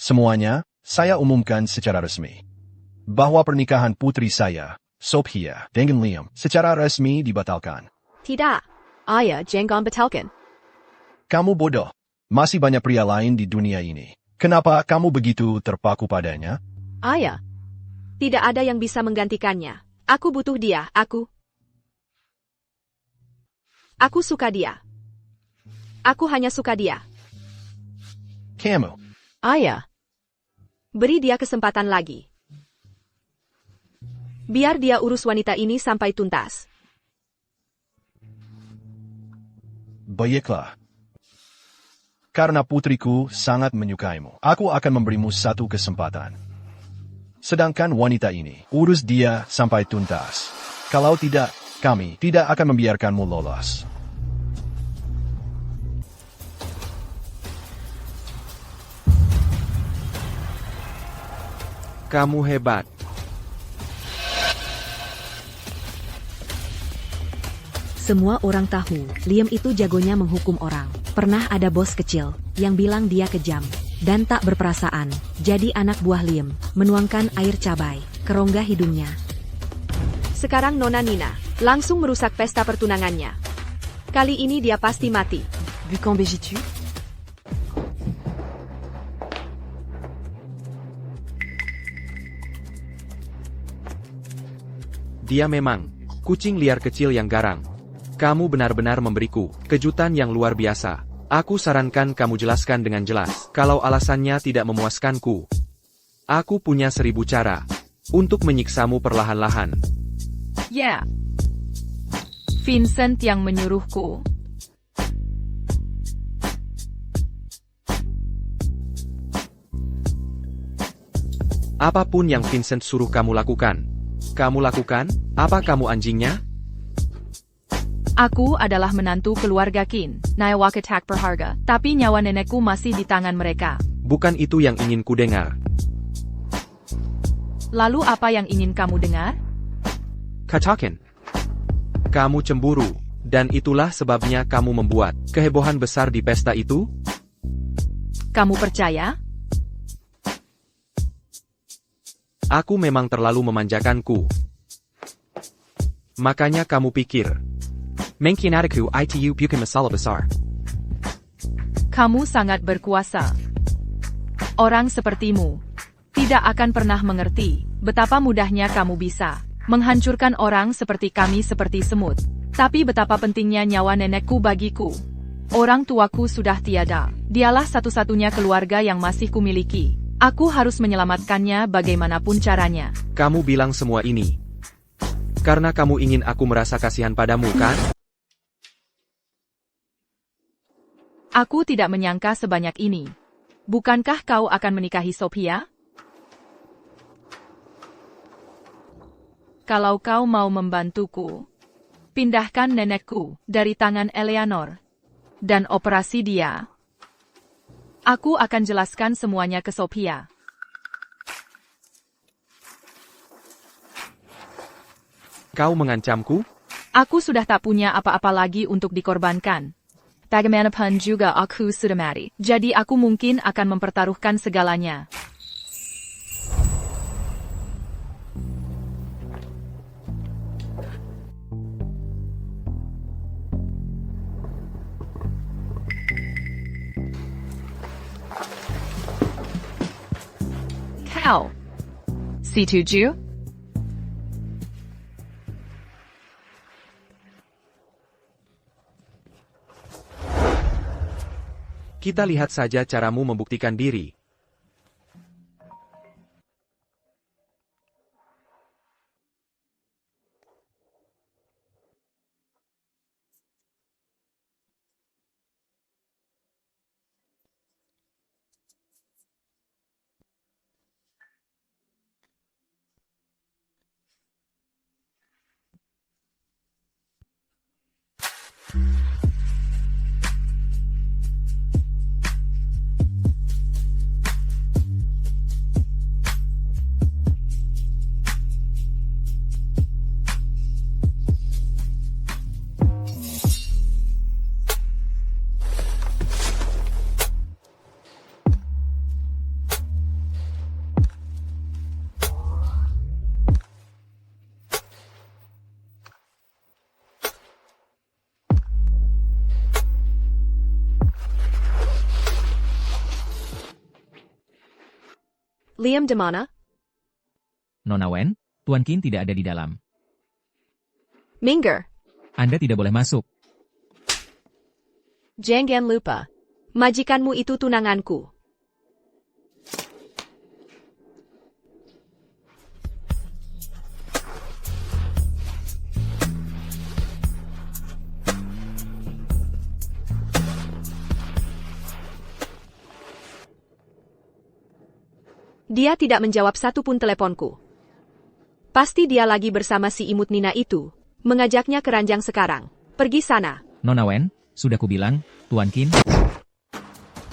Semuanya, saya umumkan secara resmi. Bahwa pernikahan putri saya, Sophia, dengan Liam, secara resmi dibatalkan. Tidak. Ayah, jangan batalkan. Kamu bodoh. Masih banyak pria lain di dunia ini. Kenapa kamu begitu terpaku padanya? Ayah. Tidak ada yang bisa menggantikannya. Aku butuh dia, Aku suka dia. Aku hanya suka dia. Kamu. Ayah. Beri dia kesempatan lagi. Biar dia urus wanita ini sampai tuntas. Baiklah. Karena putriku sangat menyukaimu, aku akan memberimu satu kesempatan. Sedangkan wanita ini, urus dia sampai tuntas. Kalau tidak, kami tidak akan membiarkanmu lolos. Kamu hebat. Semua orang tahu, Liam itu jagonya menghukum orang. Pernah ada bos kecil yang bilang dia kejam dan tak berperasaan. Jadi anak buah Liam menuangkan air cabai ke rongga hidungnya. Sekarang Nona Nina langsung merusak pesta pertunangannya. Kali ini dia pasti mati. Vu qu'en tu? Dia memang kucing liar kecil yang garang. Kamu benar-benar memberiku kejutan yang luar biasa. Aku sarankan kamu jelaskan dengan jelas. Kalau alasannya tidak memuaskanku, aku punya 1000 cara untuk menyiksamu perlahan-lahan. Ya. Vincent yang menyuruhku. Apapun yang Vincent suruh kamu lakukan, kamu lakukan. Apa kamu anjingnya? Aku adalah menantu keluarga Qin, Nayawakatak berharga, tapi nyawa nenekku masih di tangan mereka. Bukan itu yang ingin ku dengar. Lalu apa yang ingin kamu dengar? Katakan. Kamu cemburu, dan itulah sebabnya kamu membuat kehebohan besar di pesta itu? Kamu percaya? Aku memang terlalu memanjakanku. Makanya kamu pikir. Mengkhianatiku itu bukan masalah besar. Kamu sangat berkuasa. Orang sepertimu tidak akan pernah mengerti betapa mudahnya kamu bisa menghancurkan orang seperti kami seperti semut. Tapi betapa pentingnya nyawa nenekku bagiku. Orang tuaku sudah tiada. Dialah satu-satunya keluarga yang masih kumiliki. Aku harus menyelamatkannya bagaimanapun caranya. Kamu bilang semua ini karena kamu ingin aku merasa kasihan padamu, kan? Aku tidak menyangka sebanyak ini. Bukankah kau akan menikahi Sophia? Kalau kau mau membantuku, pindahkan nenekku dari tangan Eleanor dan operasi dia. Aku akan jelaskan semuanya ke Sophia. Kau mengancamku? Aku sudah tak punya apa-apa lagi untuk dikorbankan. Bagaimanapun juga aku sudah mati. Jadi aku mungkin akan mempertaruhkan segalanya. Kau. Setuju? Kita lihat saja caramu membuktikan diri. Liam di mana? Nona Wen, Tuan Qin tidak ada di dalam. Minggir. Anda tidak boleh masuk. Jangan lupa. Majikanmu itu tunanganku. Dia tidak menjawab satupun teleponku. Pasti dia lagi bersama si imut Nina itu, mengajaknya ke ranjang sekarang. Pergi sana. Nona Wen, sudah kubilang, Tuan Qin.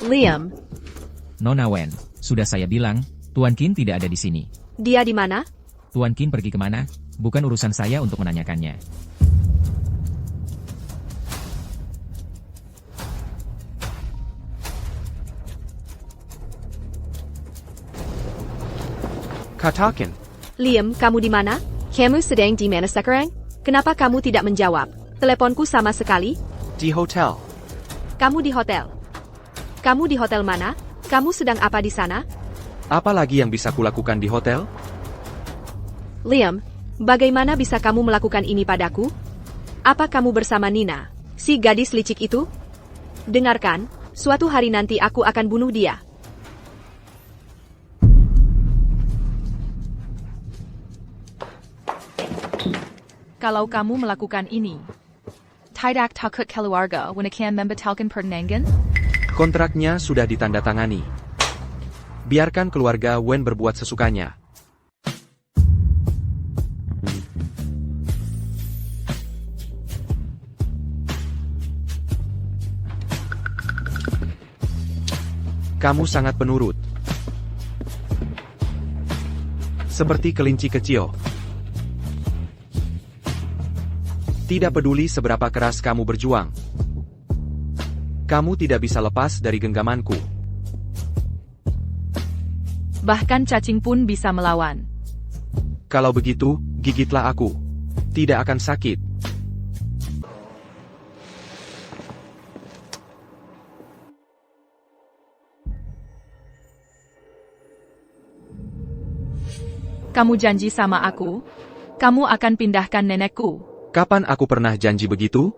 Liam, Nona Wen, sudah saya bilang, Tuan Qin tidak ada di sini. dia di mana? Tuan Qin pergi kemana? Bukan urusan saya untuk menanyakannya. Katakan, Liam, kamu di mana? Kamu sedang di mana sekarang? Kenapa kamu tidak menjawab? Teleponku sama sekali. di hotel. Kamu di hotel. Kamu di hotel mana? Kamu sedang apa di sana? Apa lagi yang bisa kulakukan di hotel? Liam, bagaimana bisa kamu melakukan ini padaku? Apa kamu bersama Nina, si gadis licik itu? Dengarkan, suatu hari nanti aku akan bunuh dia. Kalau kamu melakukan ini, tidak takut keluarga akan membatalkan pertunangan? Kontraknya sudah ditandatangani. Biarkan keluarga Wen berbuat sesukanya. Kamu sangat penurut. Seperti kelinci kecil. Tidak peduli seberapa keras kamu berjuang. Kamu tidak bisa lepas dari genggamanku. Bahkan cacing pun bisa melawan. Kalau begitu, gigitlah aku. Tidak akan sakit. Kamu janji sama aku, kamu akan pindahkan nenekku. Kapan aku pernah janji begitu?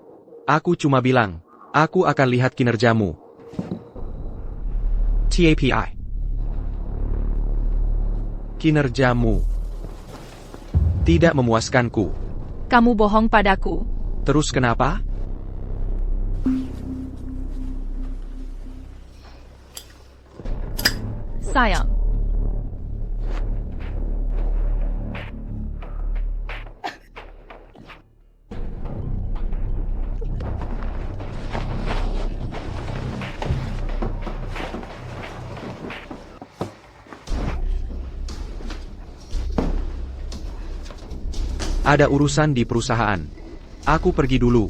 Aku cuma bilang, aku akan lihat kinerjamu. TAPI. Kinerjamu tidak memuaskanku. Kamu bohong padaku. Terus kenapa? Sayang. Ada urusan di perusahaan. Aku pergi dulu.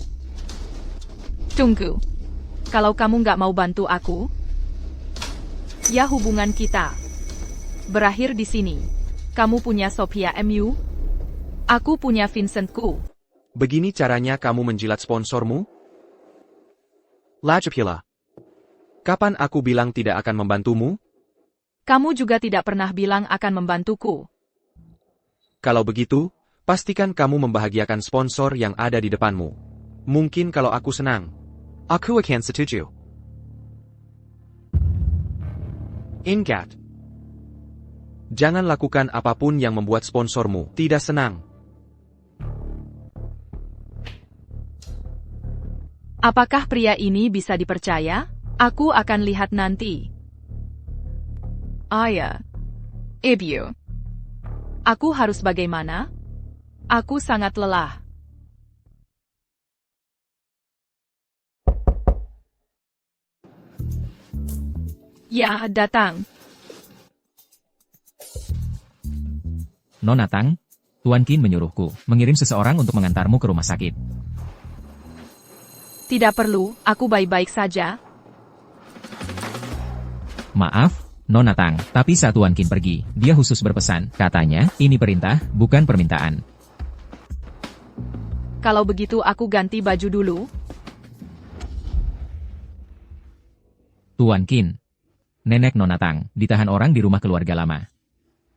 Tunggu. Kalau kamu nggak mau bantu aku, ya hubungan kita berakhir di sini. Kamu punya Sophia MU, aku punya Vincentku. Begini caranya kamu menjilat sponsormu? Lajapila. Kapan aku bilang tidak akan membantumu? Kamu juga tidak pernah bilang akan membantuku. Kalau begitu, pastikan kamu membahagiakan sponsor yang ada di depanmu. Mungkin kalau aku senang, aku akan setuju. Ingat, jangan lakukan apapun yang membuat sponsormu tidak senang. Apakah pria ini bisa dipercaya? Aku akan lihat nanti. Ayah. Ibu. Aku harus bagaimana? Aku sangat lelah. Ya, datang. Nona Tang, Tuan Qin menyuruhku mengirim seseorang untuk mengantarmu ke rumah sakit. Tidak perlu, aku baik-baik saja. Maaf, Nona Tang, tapi saat Tuan Qin pergi, dia khusus berpesan, katanya, ini perintah, bukan permintaan. Kalau begitu aku ganti baju dulu. Tuan Qin, nenek Nona Tang, ditahan orang di rumah keluarga lama.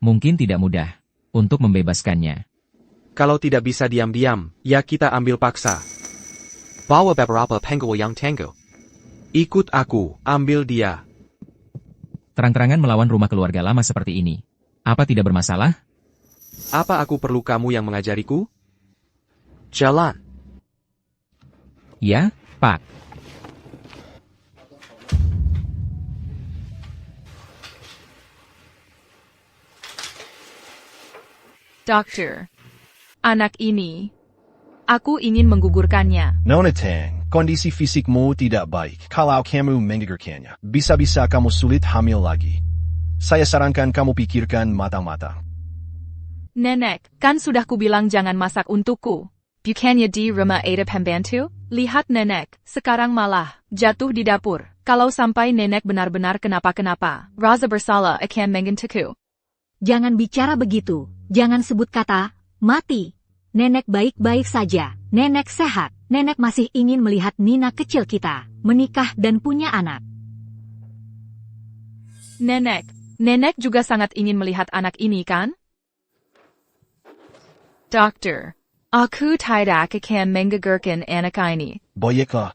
Mungkin tidak mudah untuk membebaskannya. Kalau tidak bisa diam-diam, ya kita ambil paksa. Bawa beberapa pengawal yang tangguh. Ikut aku, ambil dia. Terang-terangan melawan rumah keluarga lama seperti ini. Apa tidak bermasalah? Apa aku perlu kamu yang mengajariku? Jalan. Ya, Pak. Dokter, anak ini, aku ingin menggugurkannya. Nona Tang, kondisi fisikmu tidak baik. Kalau kamu menggugurkannya, bisa-bisa kamu sulit hamil lagi. Saya sarankan kamu pikirkan matang-matang. Nenek, kan sudah kubilang jangan masak untukku. Bukannya di rumah ada pembantu? Lihat nenek, sekarang malah jatuh di dapur. Kalau sampai nenek benar-benar kenapa-kenapa, Raza bersalah akan menggantiku. Jangan bicara begitu. Jangan sebut kata mati. Nenek baik-baik saja. Nenek sehat. Nenek masih ingin melihat Nina kecil kita menikah dan punya anak. Nenek juga sangat ingin melihat anak ini kan? Dokter, aku tidak akan menggugurkan anak ini. Baiklah.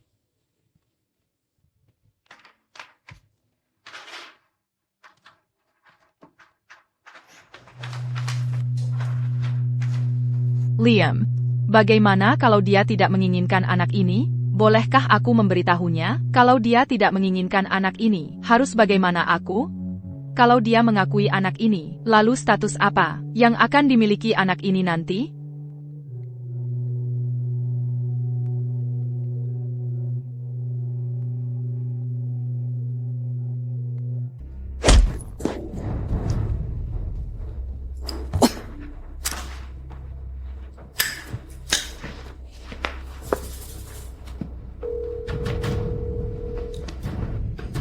Liam, bagaimana kalau dia tidak menginginkan anak ini? Bolehkah aku memberitahunya? Kalau dia tidak menginginkan anak ini, harus bagaimana aku? Kalau dia mengakui anak ini, lalu status apa yang akan dimiliki anak ini nanti?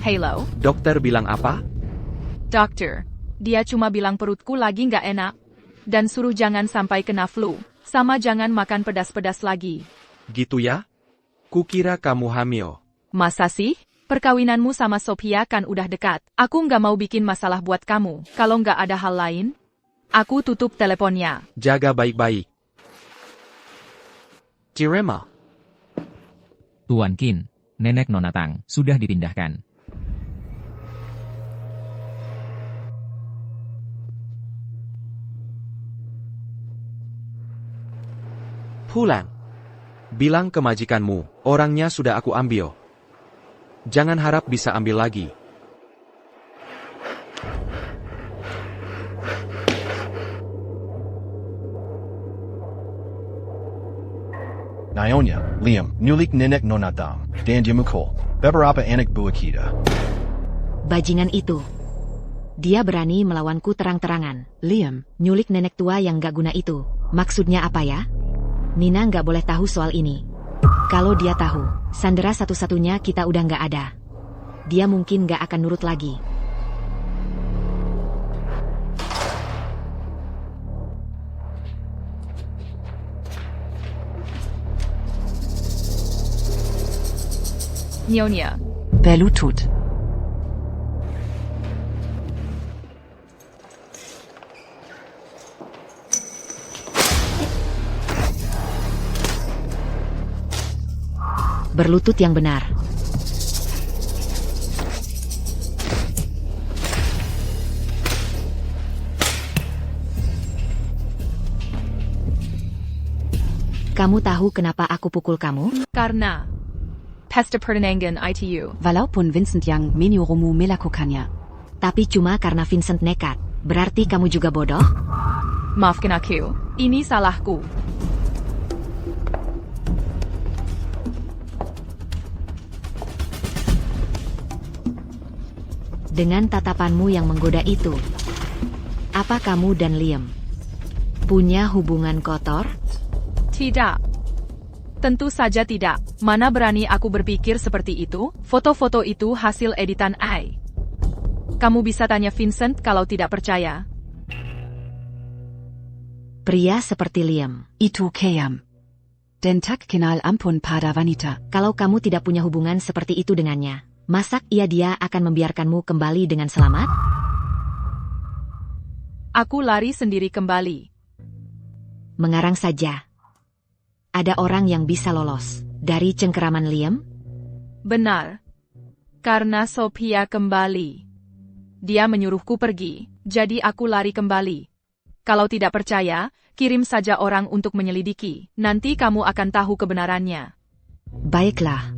Halo, Dokter bilang apa? dokter. Dia cuma bilang perutku lagi nggak enak. Dan suruh jangan sampai kena flu. Sama jangan makan pedas-pedas lagi. Gitu ya? Kukira kamu hamil. Masa sih? Perkawinanmu sama Sophia kan udah dekat. Aku nggak mau bikin masalah buat kamu. Kalau nggak ada hal lain, aku tutup teleponnya. Jaga baik-baik. Direma. Tuan Qin, nenek Nona Tang, sudah dipindahkan. Pulang. Bilang ke majikanmu, orangnya sudah aku ambil. Jangan harap bisa ambil lagi. Nyonya, Liam, nyulik nenek Nona Tang, dan dia mukul beberapa anak buah kita. Bajingan itu. Dia berani melawanku terang-terangan. Liam, Nyulik nenek tua yang gak guna itu. Maksudnya apa ya? Nina gak boleh tahu soal ini. Kalau dia tahu, sandera satu-satunya kita udah gak ada. Dia mungkin gak akan nurut lagi. Nyonya, Belutut. Berlutut yang benar. Kamu tahu kenapa aku pukul kamu? karena Pesta Pertenangan ITU. Walaupun Vincent yang meniurumu melakukannya. Tapi cuma karena Vincent nekat. Berarti kamu juga bodoh? Maafkan aku, ini salahku. Dengan tatapanmu yang menggoda itu, apa kamu dan Liam punya hubungan kotor? Tidak. Tentu saja tidak. Mana berani aku berpikir seperti itu? Foto-foto itu hasil editan AI. Kamu bisa tanya Vincent kalau tidak percaya. Pria seperti Liam, Itu kayam. Den tak kenal ampun pada wanita. kalau kamu tidak punya hubungan seperti itu dengannya, masak dia akan membiarkanmu kembali dengan selamat? Aku lari sendiri kembali. Mengarang saja. Ada orang yang bisa lolos dari cengkeraman Liam? Benar. Karena Sophia kembali. Dia menyuruhku pergi, jadi aku lari kembali. Kalau tidak percaya, kirim saja orang untuk menyelidiki. Nanti kamu akan tahu kebenarannya. Baiklah.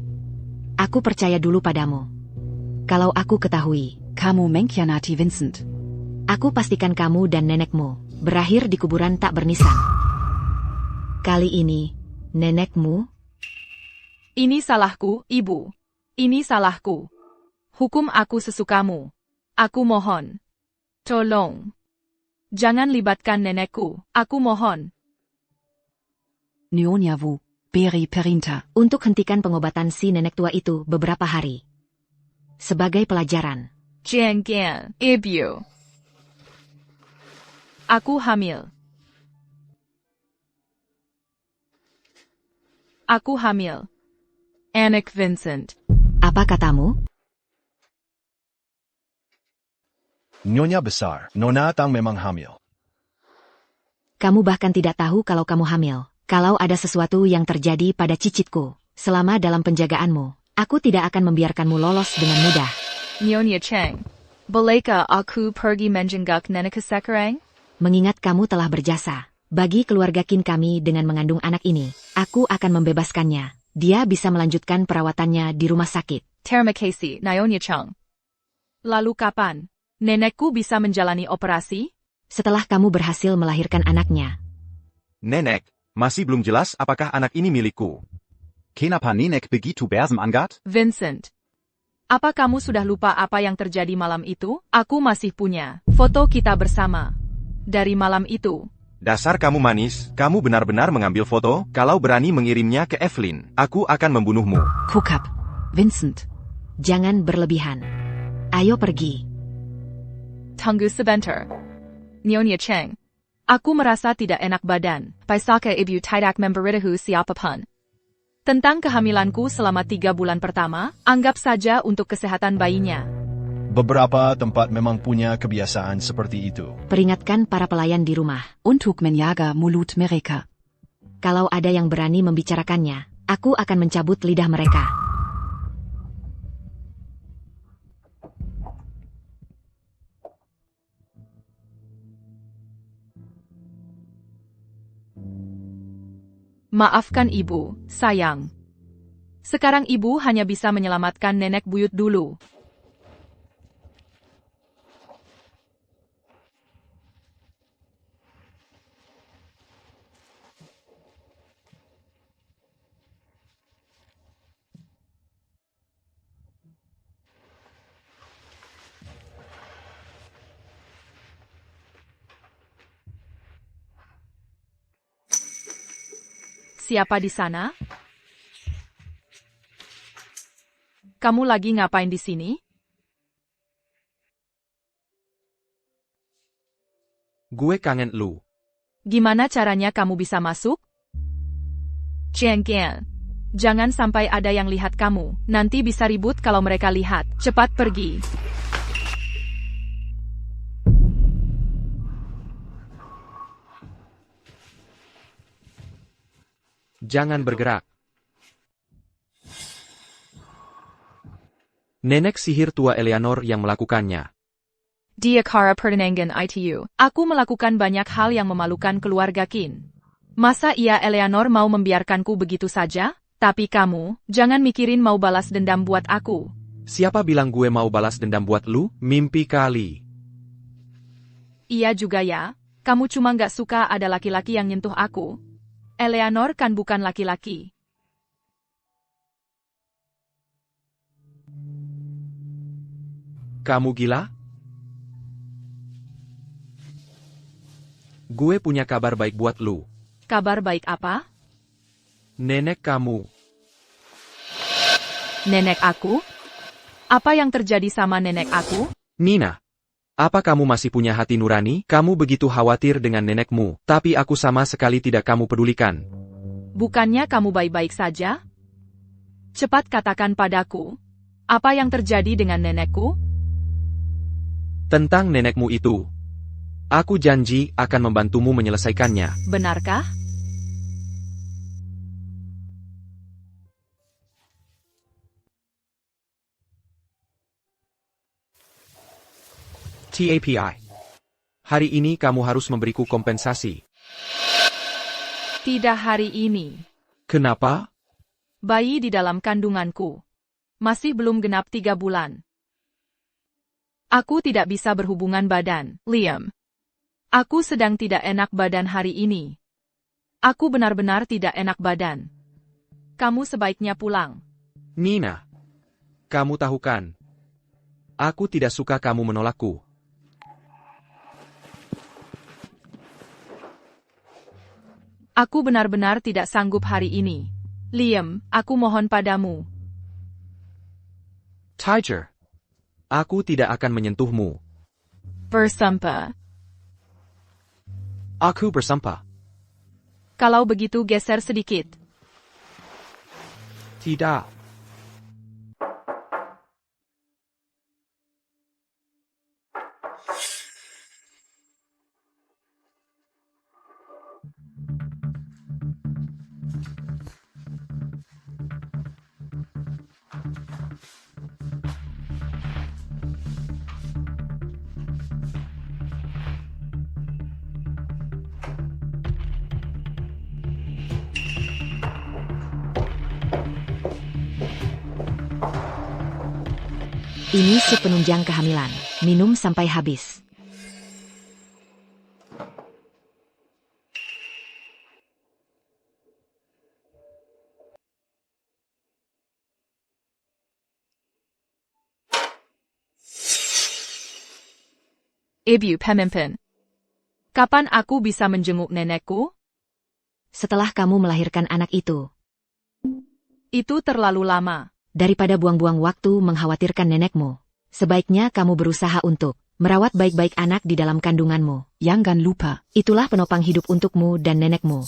Aku percaya dulu padamu. Kalau aku ketahui, Kamu mengkhianati Vincent. aku pastikan kamu dan nenekmu berakhir di kuburan tak bernisan. Kali ini, nenekmu? Ini salahku, Ibu. Ini salahku. Hukum aku sesukamu. Aku mohon. Tolong. Jangan libatkan nenekku. Aku mohon. Nyonya Wu, Beri Perinta. Untuk hentikan pengobatan si nenek tua itu beberapa hari. Sebagai pelajaran. Jangan, Ibu. Aku hamil. Aku hamil. Anak Vincent. Apa katamu? Nyonya besar, Nona Tang memang hamil. Kamu bahkan tidak tahu kalau kamu hamil. Kalau ada sesuatu yang terjadi pada cicitku, selama dalam penjagaanmu, aku tidak akan membiarkanmu lolos dengan mudah. Nyonya Cheng. Bolehkah aku pergi menjenguk nenek sekarang? Mengingat kamu telah berjasa bagi keluarga Qin kami dengan mengandung anak ini, aku akan membebaskannya. Dia bisa melanjutkan perawatannya di rumah sakit. Terima kasih, Nyonya Cheng. Lalu kapan nenekku bisa menjalani operasi? Setelah kamu berhasil melahirkan anaknya. Nenek, masih belum jelas apakah anak ini milikku. Kenapa nenek begitu bersemangat? Vincent. Apa kamu sudah lupa apa yang terjadi malam itu? Aku masih punya foto kita bersama. Dari malam itu. Dasar kamu manis, kamu benar-benar mengambil foto, kalau berani mengirimnya ke Evelyn, aku akan membunuhmu. Hukap. Vincent. Jangan berlebihan. Ayo pergi. Tunggu sebentar. Nyonya Cheng. Aku merasa tidak enak badan. Paisaka ibu tidak memberitahu siapapun. Tentang kehamilanku selama 3 bulan pertama, anggap saja untuk kesehatan bayinya. Beberapa tempat memang punya kebiasaan seperti itu. Peringatkan para pelayan di rumah. Untuk menjaga mulut mereka. Kalau ada yang berani membicarakannya, aku akan mencabut lidah mereka. Maafkan ibu, sayang. Sekarang ibu hanya bisa menyelamatkan nenek buyut dulu. Siapa di sana? Kamu lagi ngapain di sini? Gue kangen lu. Gimana caranya kamu bisa masuk? Jangan. Jangan sampai ada yang lihat kamu. Nanti bisa ribut kalau mereka lihat. Cepat pergi. Jangan bergerak. Nenek sihir tua Eleanor yang melakukannya. Dia kara pertenangan itu. Aku melakukan banyak hal yang memalukan keluarga Qin. Masa iya Eleanor mau membiarkanku begitu saja? Tapi kamu, jangan mikirin mau balas dendam buat aku. Siapa bilang gue mau balas dendam buat lu? Mimpi kali. Iya juga ya. Kamu cuma nggak suka ada laki-laki yang nyentuh aku. Eleanor kan bukan laki-laki. Kamu gila? Gue punya kabar baik buat lu. Kabar baik apa? Nenek kamu. Nenek aku? Apa yang terjadi sama nenek aku? Nina, apa kamu masih punya hati nurani? Kamu begitu khawatir dengan nenekmu, tapi aku sama sekali tidak kamu pedulikan. Bukannya kamu baik-baik saja? Cepat katakan padaku, apa yang terjadi dengan nenekku? Tentang nenekmu itu. Aku janji akan membantumu menyelesaikannya. Benarkah? TAPI. Hari ini kamu harus memberiku kompensasi. Tidak hari ini. Kenapa? Bayi di dalam kandunganku. Masih belum genap 3 bulan. Aku tidak bisa berhubungan badan, Liam. Aku sedang tidak enak badan hari ini. Aku benar-benar tidak enak badan. Kamu sebaiknya pulang. Nina, kamu tahu kan? Aku tidak suka kamu menolakku. Aku benar-benar tidak sanggup hari ini. Liam, aku mohon padamu. Tiger, aku tidak akan menyentuhmu. Bersumpah. Aku bersumpah. Kalau begitu geser sedikit. Tidak. Ini sup penunjang kehamilan. Minum sampai habis. Ibu pemimpin. Kapan aku bisa menjenguk nenekku? Setelah kamu melahirkan anak itu. Itu terlalu lama. Daripada buang-buang waktu mengkhawatirkan nenekmu, sebaiknya kamu berusaha untuk merawat baik-baik anak di dalam kandunganmu. Jangan lupa. Itulah penopang hidup untukmu dan nenekmu.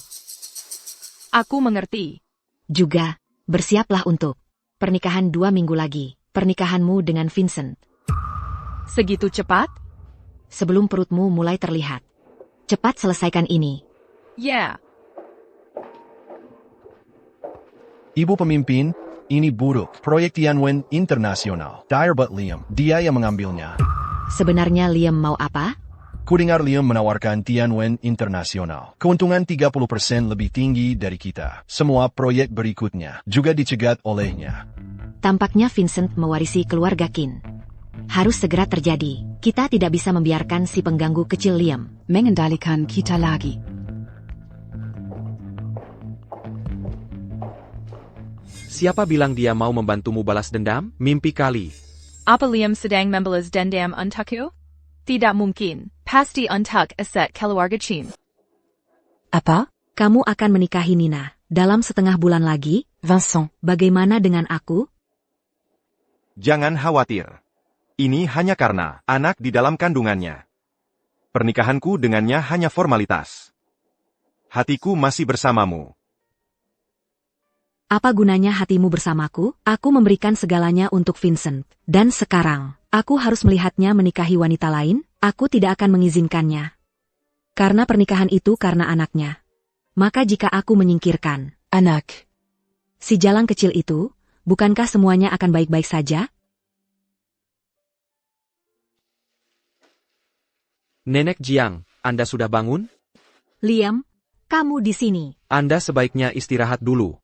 Aku mengerti. Juga, bersiaplah untuk pernikahan 2 minggu lagi. Pernikahanmu dengan Vincent. Segitu cepat? Sebelum perutmu mulai terlihat. Cepat selesaikan ini. Yeah. Ibu pemimpin, ini buruk. Proyek Tianwen Internasional. Dire but Liam. Dia yang mengambilnya. Sebenarnya Liam mau apa? Kudengar Liam menawarkan Tianwen Internasional. Keuntungan 30% lebih tinggi dari kita. Semua proyek berikutnya juga dicegat olehnya. Tampaknya Vincent mewarisi keluarga Qin. Harus segera terjadi. Kita tidak bisa membiarkan si pengganggu kecil Liam mengendalikan kita lagi. Siapa bilang dia mau membantumu balas dendam? Mimpi kali. Apa Liam sedang membalas dendam untukku? Tidak mungkin. Pasti untuk aset keluarga Qin. Apa? Kamu akan menikahi Nina dalam setengah bulan lagi? Vincent, Bagaimana dengan aku? Jangan khawatir. Ini hanya karena anak di dalam kandungannya. Pernikahanku dengannya hanya formalitas. Hatiku masih bersamamu. Apa gunanya hatimu bersamaku? Aku memberikan segalanya untuk Vincent. Dan sekarang, aku harus melihatnya menikahi wanita lain? Aku tidak akan mengizinkannya. Karena pernikahan itu karena anaknya. Maka jika aku menyingkirkan anak, si jalang kecil itu, bukankah semuanya akan baik-baik saja? Nenek Jiang, Anda sudah bangun? Liam, kamu di sini. Anda sebaiknya istirahat dulu.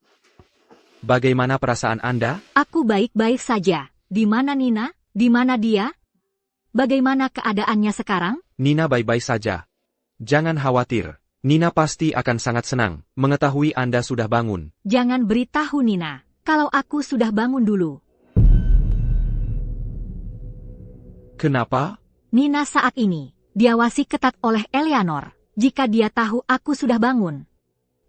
Bagaimana perasaan Anda? Aku baik-baik saja. Di mana Nina? Di mana dia? Bagaimana keadaannya sekarang? Nina baik-baik saja. Jangan khawatir. Nina pasti akan sangat senang mengetahui Anda sudah bangun. Jangan beritahu Nina, kalau aku sudah bangun dulu. Kenapa? Nina saat ini diawasi ketat oleh Eleanor. Jika dia tahu aku sudah bangun,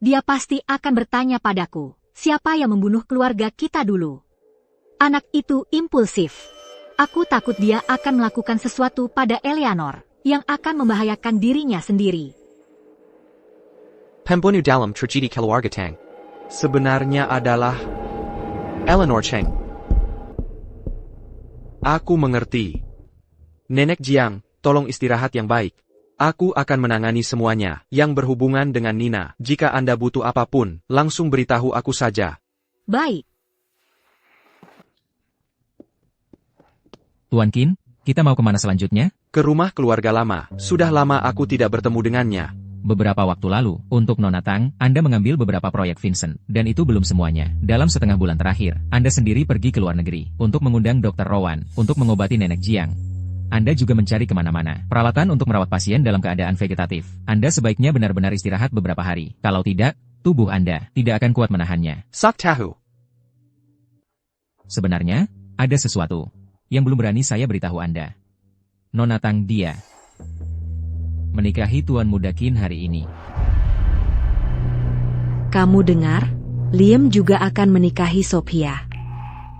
dia pasti akan bertanya padaku, siapa yang membunuh keluarga kita dulu? Anak itu impulsif. Aku takut dia akan melakukan sesuatu pada Eleanor yang akan membahayakan dirinya sendiri. Pembunuh dalam tragedi keluarga Tang. Sebenarnya adalah Eleanor Cheng. Aku mengerti. Nenek Jiang, tolong istirahat yang baik. Aku akan menangani semuanya yang berhubungan dengan Nina. Jika Anda butuh apapun, langsung beritahu aku saja. Baik. Tuan Qin, kita mau kemana selanjutnya? Ke rumah keluarga lama. Sudah lama aku tidak bertemu dengannya. Beberapa waktu lalu, untuk Nona Tang, Anda mengambil beberapa proyek Vincent, dan itu belum semuanya. Dalam setengah bulan terakhir, Anda sendiri pergi ke luar negeri, untuk mengundang Dr. Rowan, untuk mengobati Nenek Jiang. Anda juga mencari kemana-mana peralatan untuk merawat pasien dalam keadaan vegetatif. Anda sebaiknya benar-benar istirahat beberapa hari. Kalau tidak, tubuh Anda tidak akan kuat menahannya. Sok tahu. Sebenarnya, ada sesuatu yang belum berani saya beritahu Anda. Nona Tang dia menikahi Tuan Muda Qin hari ini. Kamu dengar? Liam juga akan menikahi Sophia.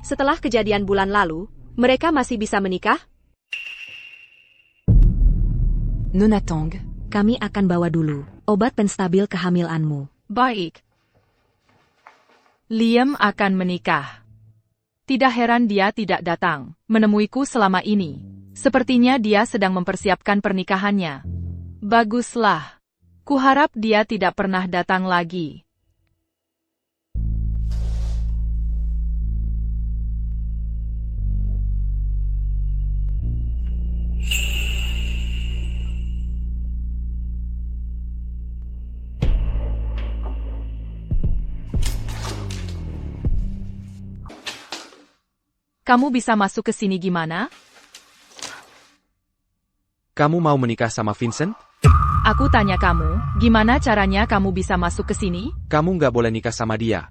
Setelah kejadian bulan lalu, mereka masih bisa menikah? Nona Tang. Kami akan bawa dulu obat penstabil kehamilanmu. Baik. Liam akan menikah. Tidak heran dia tidak datang menemuiku selama ini. Sepertinya dia sedang mempersiapkan pernikahannya. Baguslah. Kuharap dia tidak pernah datang lagi. Kamu bisa masuk ke sini gimana? Kamu mau menikah sama Vincent? Aku tanya kamu, gimana caranya kamu bisa masuk ke sini? Kamu nggak boleh nikah sama dia.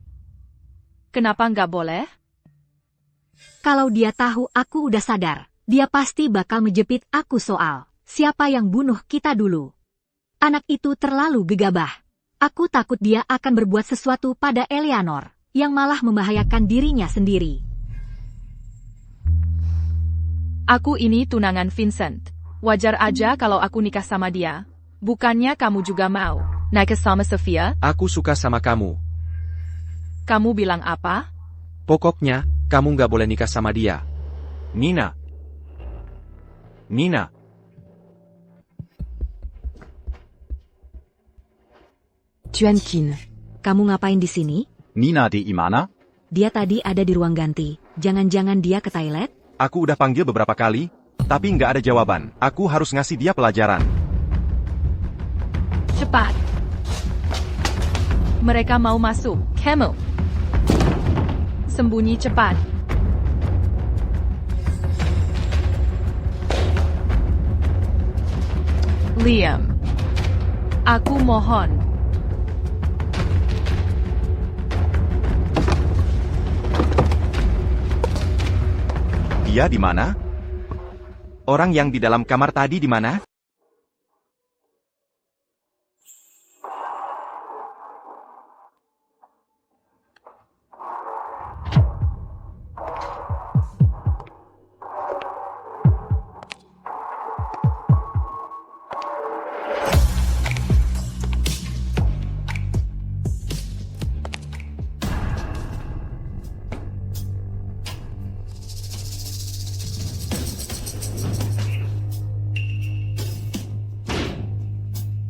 Kenapa nggak boleh? Kalau dia tahu aku udah sadar, dia pasti bakal menjepit aku soal siapa yang bunuh kita dulu. Anak itu terlalu gegabah. Aku takut dia akan berbuat sesuatu pada Eleanor, yang malah membahayakan dirinya sendiri. Aku ini tunangan Vincent. Wajar aja kalau aku nikah sama dia. Bukannya kamu juga mau naik sama Sophia? Aku suka sama kamu. Kamu bilang apa? Pokoknya, kamu nggak boleh nikah sama dia. Nina. Nina. Tuan Qin. Kamu ngapain di sini? Nina di mana? Dia tadi ada di ruang ganti. Jangan-jangan dia ke toilet? Aku udah panggil beberapa kali, tapi nggak ada jawaban. Aku harus ngasih dia pelajaran. Cepat. Mereka mau masuk. Camel. Sembunyi cepat. Liam. Aku mohon. Dia di mana? Orang yang di dalam kamar tadi di mana?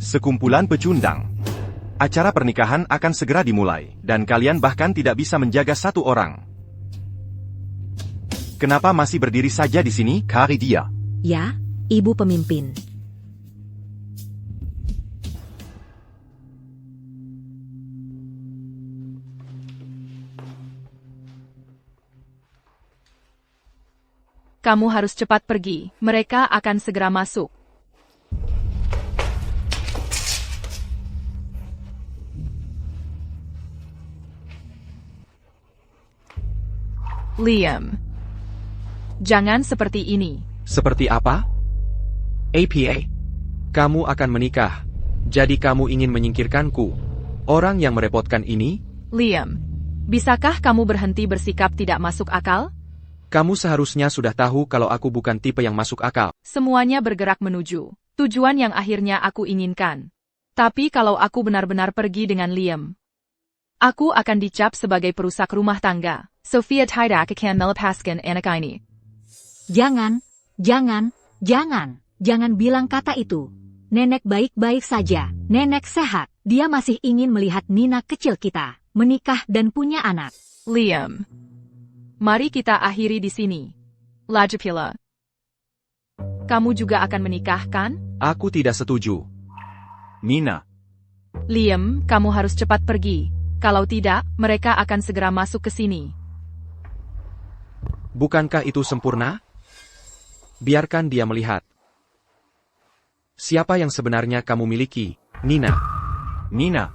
Sekumpulan pecundang. Acara pernikahan akan segera dimulai, dan kalian bahkan tidak bisa menjaga satu orang. Kenapa masih berdiri saja di sini? Cari dia. Ya, ibu pemimpin. Kamu harus cepat pergi. Mereka akan segera masuk. Liam. Jangan seperti ini. Seperti apa? APA. Kamu akan menikah. Jadi kamu ingin menyingkirkanku. Orang yang merepotkan ini? Liam, bisakah kamu berhenti bersikap tidak masuk akal? Kamu seharusnya sudah tahu kalau aku bukan tipe yang masuk akal. Semuanya bergerak menuju tujuan yang akhirnya aku inginkan. Tapi kalau aku benar-benar pergi dengan Liam, aku akan dicap sebagai perusak rumah tangga. Sofia tidak akan melepaskan anak ini. Jangan, jangan bilang kata itu. Nenek baik-baik saja, nenek sehat. Dia masih ingin melihat Nina kecil kita, menikah dan punya anak. Liam, mari kita akhiri di sini. Lajapila, kamu juga akan menikah, kan? Aku tidak setuju. Nina, Liam, kamu harus cepat pergi. Kalau tidak, mereka akan segera masuk ke sini. Bukankah itu sempurna? Biarkan dia melihat. Siapa yang sebenarnya kamu miliki, Nina? Nina,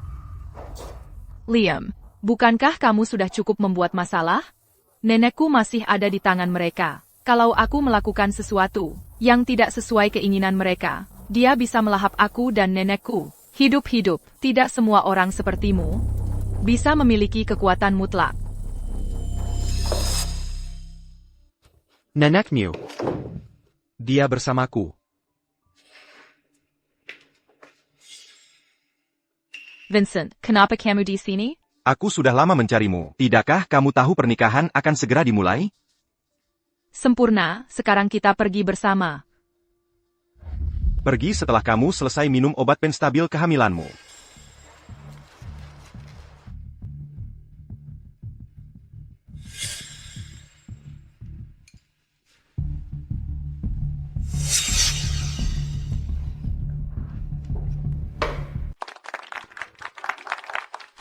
Liam, bukankah kamu sudah cukup membuat masalah? Nenekku masih ada di tangan mereka. Kalau aku melakukan sesuatu yang tidak sesuai keinginan mereka, dia bisa melahap aku dan nenekku. Hidup-hidup, tidak semua orang sepertimu bisa memiliki kekuatan mutlak. Nenekmu. Dia bersamaku. Vincent, kenapa kamu di sini? aku sudah lama mencarimu. Tidakkah kamu tahu pernikahan akan segera dimulai? Sempurna, sekarang kita pergi bersama. Pergi setelah kamu selesai minum obat penstabil kehamilanmu.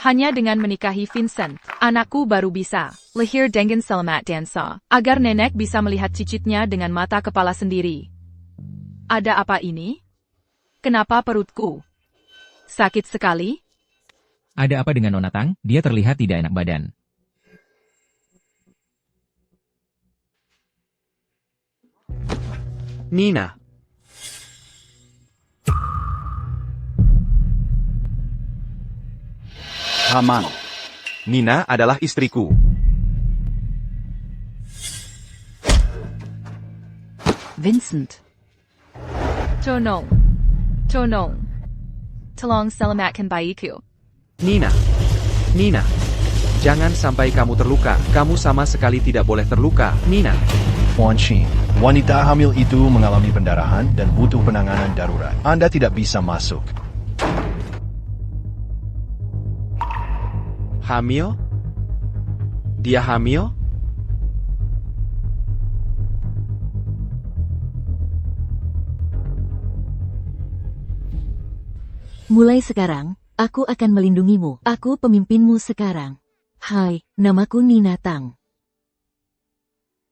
Hanya dengan menikahi Vincent, anakku baru bisa lahir dengan selamat dan sah, agar nenek bisa melihat cicitnya dengan mata kepala sendiri. Ada apa ini? Kenapa perutku sakit sekali? Ada apa dengan Nona Tang? Dia terlihat tidak enak badan. Nina. Paman. Nina adalah istriku. Vincent. Tolong. Tolong selamatkan bayiku. Nina. Jangan sampai kamu terluka. Kamu sama sekali tidak boleh terluka, Nina. Wan Xin, wanita hamil itu mengalami pendarahan dan butuh penanganan darurat. Anda tidak bisa masuk. Hamil? Dia hamil? Mulai sekarang, aku akan melindungimu. Aku pemimpinmu sekarang. Hai, namaku Nina Tang.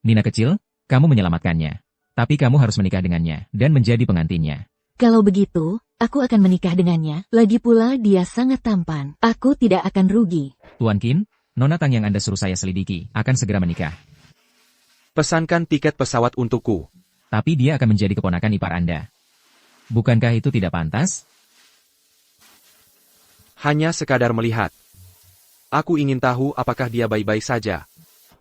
Nina kecil, kamu menyelamatkannya. Tapi kamu harus menikah dengannya dan menjadi pengantinnya. Kalau begitu, aku akan menikah dengannya. Lagi pula dia sangat tampan. Aku tidak akan rugi. Tuan Qin, Nona Tang yang Anda suruh saya selidiki akan segera menikah. Pesankan tiket pesawat untukku. Tapi dia akan menjadi keponakan ipar Anda. Bukankah itu tidak pantas? Hanya sekadar melihat. Aku ingin tahu apakah dia baik-baik saja.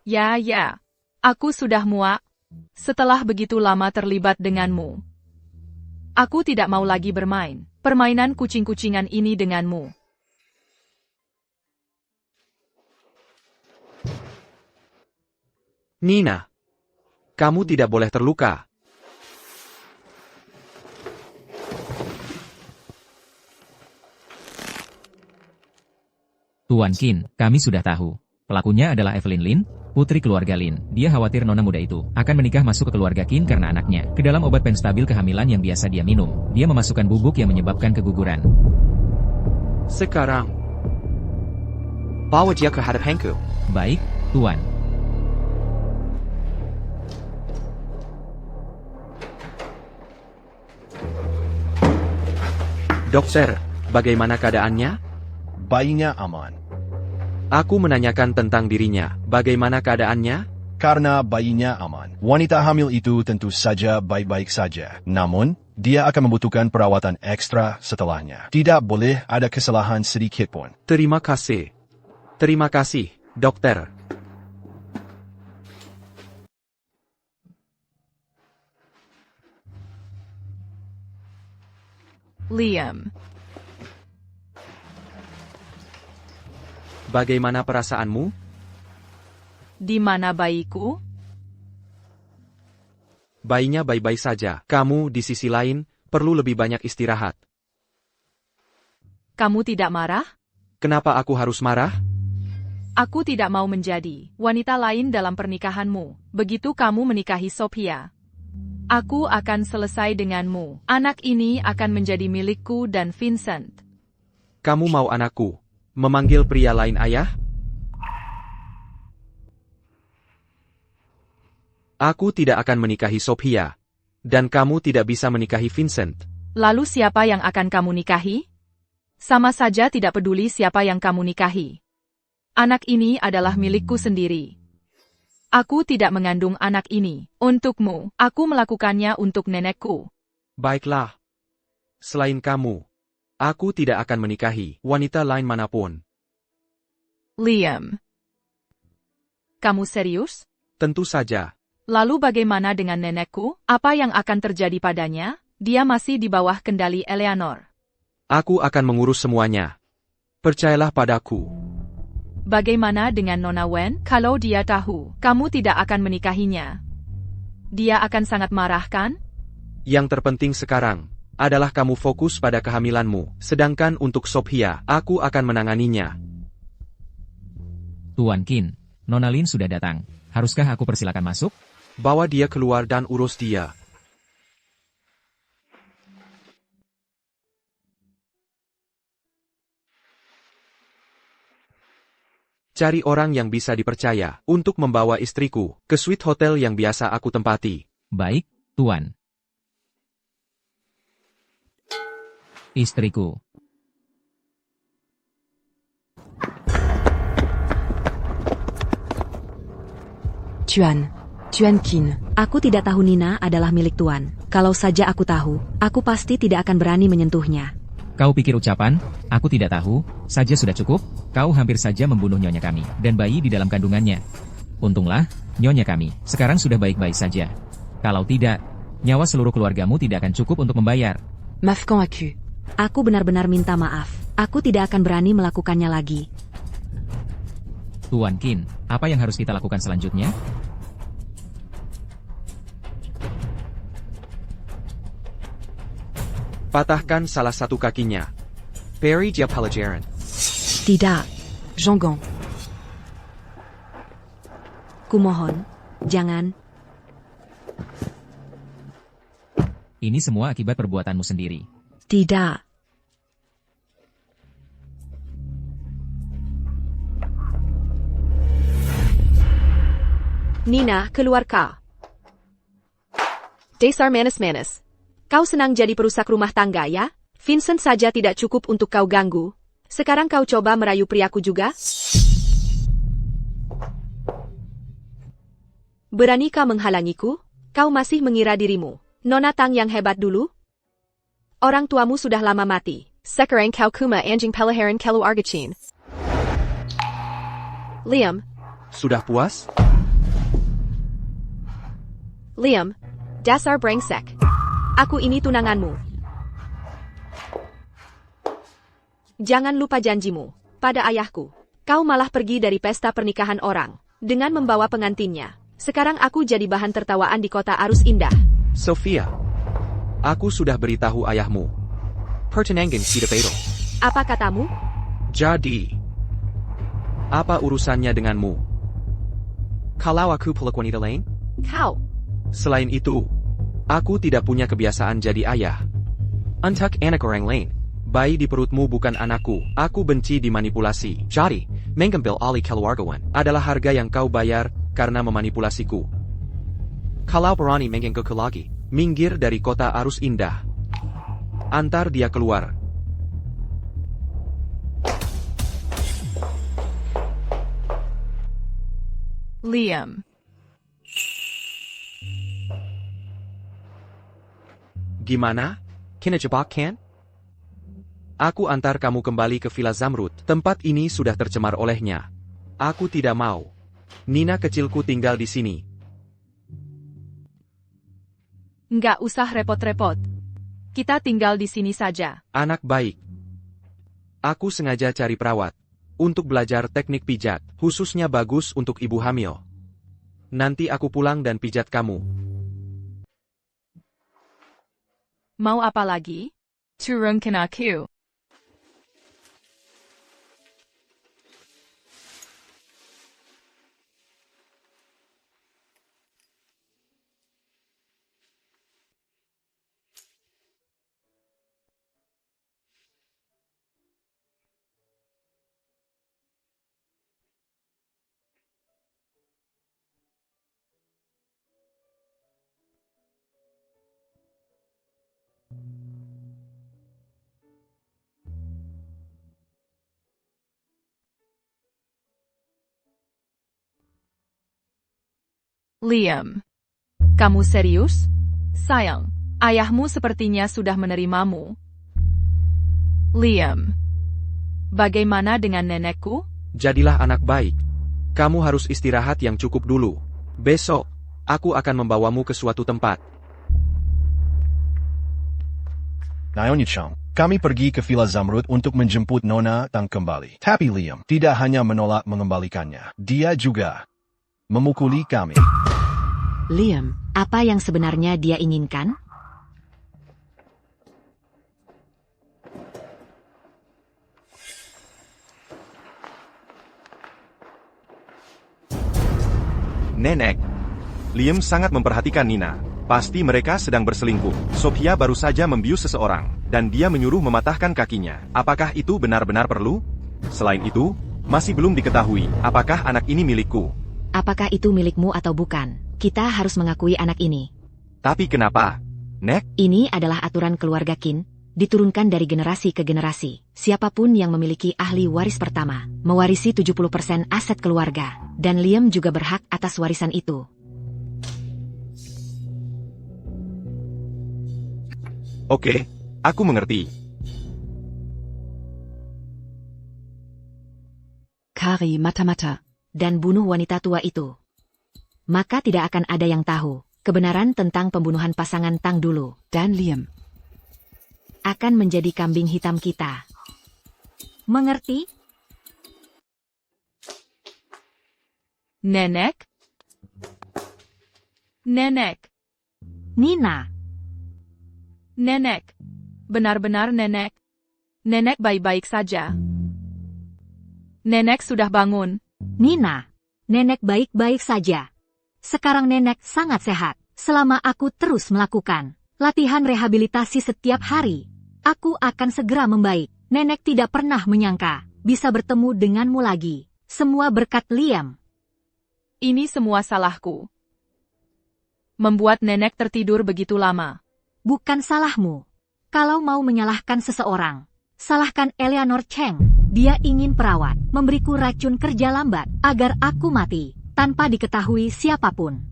Ya. Aku sudah muak. Setelah begitu lama terlibat denganmu. Aku tidak mau lagi bermain permainan kucing-kucingan ini denganmu. Nina. Kamu tidak boleh terluka. Tuan Qin, kami sudah tahu. Pelakunya adalah Evelyn Lin, putri keluarga Lin. Dia khawatir nona muda itu akan menikah masuk ke keluarga Qin karena anaknya. Ke dalam obat penstabil kehamilan yang biasa dia minum, dia memasukkan bubuk yang menyebabkan keguguran. Sekarang. Bawa dia ke hadapanku. Baik, Tuan. Dokter, bagaimana keadaannya? Bayinya aman. Aku menanyakan tentang dirinya. Bagaimana keadaannya? karena bayinya aman. Wanita hamil itu tentu saja baik-baik saja. Namun, dia akan membutuhkan perawatan ekstra setelahnya. Tidak boleh ada kesalahan sedikit pun. Terima kasih. Terima kasih, dokter. Liam, Bagaimana perasaanmu? di mana bayiku? Bayinya baik-baik saja. Kamu, di sisi lain, perlu lebih banyak istirahat. Kamu tidak marah? Kenapa aku harus marah? Aku tidak mau menjadi wanita lain dalam pernikahanmu. Begitu kamu menikahi Sophia, aku akan selesai denganmu. Anak ini akan menjadi milikku dan Vincent. Kamu mau anakku memanggil pria lain ayah? Aku tidak akan menikahi Sophia. Dan kamu tidak bisa menikahi Vincent. Lalu siapa yang akan kamu nikahi? Sama saja tidak peduli siapa yang kamu nikahi. Anak ini adalah milikku sendiri. Aku tidak mengandung anak ini. Untukmu, aku melakukannya untuk nenekku. Baiklah. Selain kamu, aku tidak akan menikahi wanita lain manapun. Liam, kamu serius? Tentu saja. Lalu bagaimana dengan nenekku? Apa yang akan terjadi padanya? Dia masih di bawah kendali Eleanor. Aku akan mengurus semuanya. Percayalah padaku. Bagaimana dengan Nona Wen? Kalau dia tahu, kamu tidak akan menikahinya. Dia akan sangat marah, kan? Yang terpenting sekarang adalah kamu fokus pada kehamilanmu. Sedangkan untuk Sophia, aku akan menanganinya. Tuan Qin, Nona Lin sudah datang. Haruskah aku persilakan masuk? Bawa dia keluar dan urus dia. Cari orang yang bisa dipercaya untuk membawa istriku ke suite hotel yang biasa aku tempati. Baik, Tuan. Istriku. Tuan Qin. Aku tidak tahu Nina adalah milik Tuan. Kalau saja aku tahu, aku pasti tidak akan berani menyentuhnya. Kau pikir ucapan, aku tidak tahu, saja sudah cukup? Kau hampir saja membunuh nyonya kami, dan bayi di dalam kandungannya. Untunglah, nyonya kami, sekarang sudah baik-baik saja. Kalau tidak, nyawa seluruh keluargamu tidak akan cukup untuk membayar. Maafkan aku. Aku benar-benar minta maaf. Aku tidak akan berani melakukannya lagi. Tuan Qin, apa yang harus kita lakukan selanjutnya? Patahkan salah satu kakinya. Peri dia pelajaran. Tidak, Jean-Gant. kumohon, jangan. Ini semua akibat perbuatanmu sendiri. Tidak. Nina, keluar kau. Dasar manis-manis. Kau senang jadi perusak rumah tangga, ya? Vincent saja tidak cukup untuk kau ganggu. Sekarang kau coba merayu priaku juga? Berani kau menghalangiku? Kau masih mengira dirimu Nona Tang yang hebat dulu? Orang tuamu sudah lama mati. Sekarang kau kuma anjing pelaharan keluargacin. Liam, Sudah puas? Liam, dasar brengsek. Aku ini tunanganmu. Jangan lupa janjimu pada ayahku. Kau malah pergi dari pesta pernikahan orang dengan membawa pengantinnya. Sekarang aku jadi bahan tertawaan di kota Arus Indah. Sophia, aku sudah beritahu ayahmu. Pertenangan tidak betul. Apa katamu? Jadi, apa urusannya denganmu? Kalau aku peluk wanita lain? Kau. Selain itu, aku tidak punya kebiasaan jadi ayah. Untuk anak orang lain, bayi di perutmu bukan anakku. Aku benci dimanipulasi. Jadi, mengambil alih keluargawan adalah harga yang kau bayar karena memanipulasiku. Kalau berani menggangguku lagi, minggir dari kota Arus Indah. Antar dia keluar. Liam, Gimana? Kinajabak kan? Aku antar kamu kembali ke Villa Zamrud. Tempat ini sudah tercemar olehnya. Aku tidak mau. Nina kecilku tinggal di sini. Nggak usah repot-repot. Kita tinggal di sini saja. Anak baik. Aku sengaja cari perawat. Untuk belajar teknik pijat, khususnya bagus untuk ibu hamil. Nanti aku pulang dan pijat kamu. Mau apa lagi? Turunkan aku. Liam. Kamu serius? Sayang, ayahmu sepertinya sudah menerimamu. Liam. Bagaimana dengan nenekku? Jadilah anak baik. Kamu harus istirahat yang cukup dulu. Besok, aku akan membawamu ke suatu tempat. Naomi-chan, kami pergi ke Villa Zamrud untuk menjemput Nona Tang kembali. Tapi Liam tidak hanya menolak mengembalikannya. Dia juga memukuli kami. Liam, apa yang sebenarnya dia inginkan? Nenek. Liam sangat memperhatikan Nina. Pasti mereka sedang berselingkuh. Sophia baru saja membius seseorang, dan dia menyuruh mematahkan kakinya. Apakah itu benar-benar perlu? Selain itu, masih belum diketahui apakah anak ini milikku. Apakah itu milikmu atau bukan? Kita harus mengakui anak ini. Tapi kenapa? Nek? Ini adalah aturan keluarga Qin, diturunkan dari generasi ke generasi. Siapapun yang memiliki ahli waris pertama, mewarisi 70% aset keluarga, dan Liam juga berhak atas warisan itu. Oke, aku mengerti. Kari mata-mata. Dan bunuh wanita tua itu. Maka tidak akan ada yang tahu kebenaran tentang pembunuhan pasangan Tang dulu. Dan Liam Akan menjadi kambing hitam kita. Mengerti? Nenek? Nenek. Nina. Nenek. Benar-benar nenek. Nenek baik-baik saja. Nenek sudah bangun. Nina, nenek baik-baik saja. Sekarang nenek sangat sehat. Selama aku terus melakukan latihan rehabilitasi setiap hari, aku akan segera membaik. Nenek tidak pernah menyangka bisa bertemu denganmu lagi. Semua berkat Liam. Ini semua salahku. Membuat nenek tertidur begitu lama. Bukan salahmu. Kalau mau menyalahkan seseorang, salahkan Eleanor Cheng. Dia ingin perawat memberiku racun kerja lambat agar aku mati tanpa diketahui siapapun.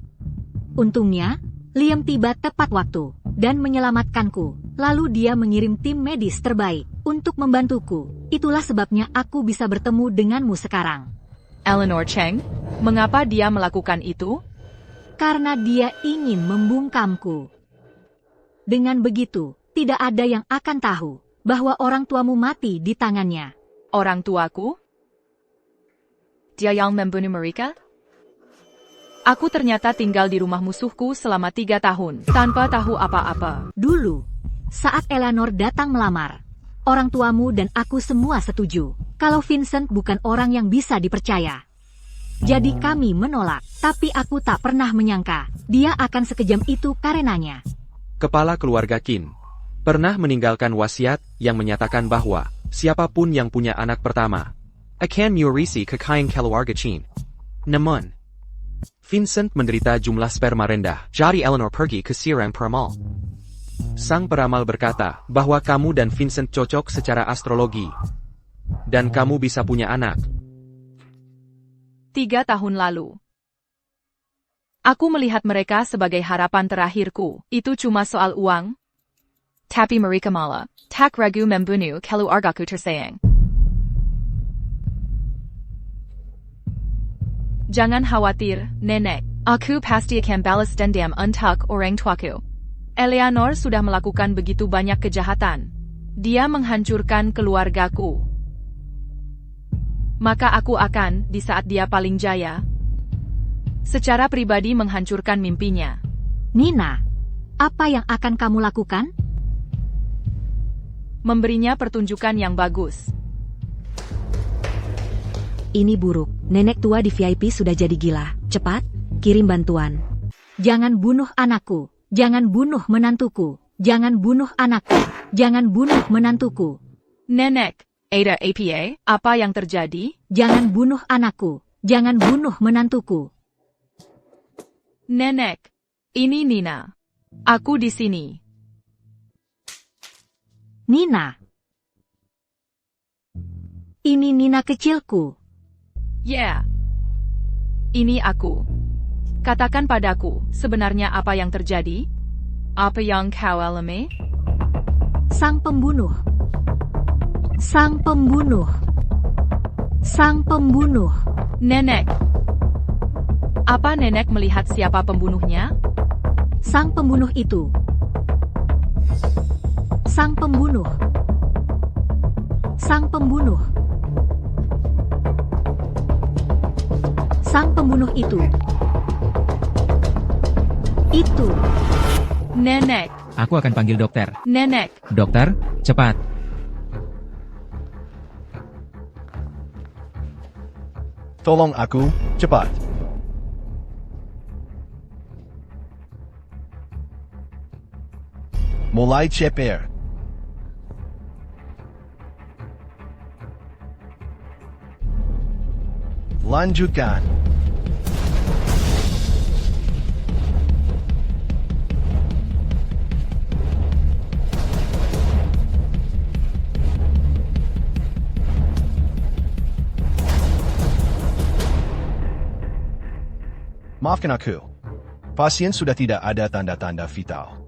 Untungnya, Liam tiba tepat waktu dan menyelamatkanku. Lalu dia mengirim tim medis terbaik untuk membantuku. Itulah sebabnya aku bisa bertemu denganmu sekarang. Eleanor Cheng, mengapa dia melakukan itu? Karena dia ingin membungkamku. Dengan begitu, tidak ada yang akan tahu bahwa orang tuamu mati di tangannya. Orang tuaku? Dia yang membunuh mereka? Aku ternyata tinggal di rumah musuhku selama 3 tahun, tanpa tahu apa-apa. Dulu, saat Eleanor datang melamar, orang tuamu dan aku semua setuju kalau Vincent bukan orang yang bisa dipercaya. Jadi kami menolak, tapi aku tak pernah menyangka dia akan sekejam itu karenanya. Kepala keluarga Qin pernah meninggalkan wasiat yang menyatakan bahwa siapapun yang punya anak pertama akan mewarisi kekayaan keluarga Qin. Namun, Vincent menderita jumlah sperma rendah. jadi Eleanor pergi ke Sirang Peramal. Sang peramal berkata bahwa kamu dan Vincent cocok secara astrologi. Dan kamu bisa punya anak. 3 tahun lalu. Aku melihat mereka sebagai harapan terakhirku. Itu cuma soal uang. Tapi mereka malah tak ragu membunuh keluargaku tersayang. Jangan khawatir, nenek. Aku pasti akan balas dendam untuk orang tuaku. Eleanor sudah melakukan begitu banyak kejahatan. Dia menghancurkan keluargaku. Maka aku akan, di saat dia paling jaya, secara pribadi menghancurkan mimpinya. Nina, apa yang akan kamu lakukan? Memberinya pertunjukan yang bagus. Ini buruk. Nenek tua di VIP sudah jadi gila. Cepat, kirim bantuan. Jangan bunuh anakku. Jangan bunuh menantuku. Jangan bunuh anakku. Jangan bunuh menantuku. Nenek, Ada APA, apa yang terjadi? Jangan bunuh anakku. Jangan bunuh menantuku. Nenek, ini Nina. Aku di sini. Nina. Ini Nina kecilku. Yeah. Ini aku. Katakan padaku, sebenarnya apa yang terjadi? Apa yang kau alami? Sang pembunuh. Sang pembunuh. Sang pembunuh. Nenek. Apa nenek melihat siapa pembunuhnya? Sang pembunuh itu. Sang pembunuh. Sang pembunuh. Sang pembunuh itu. Itu. Nenek. Aku akan panggil dokter. Nenek. Dokter, cepat. Tolong aku, cepat. Mulai cepat. Lanjutkan. Maafkan aku. Pasien sudah tidak ada tanda-tanda vital.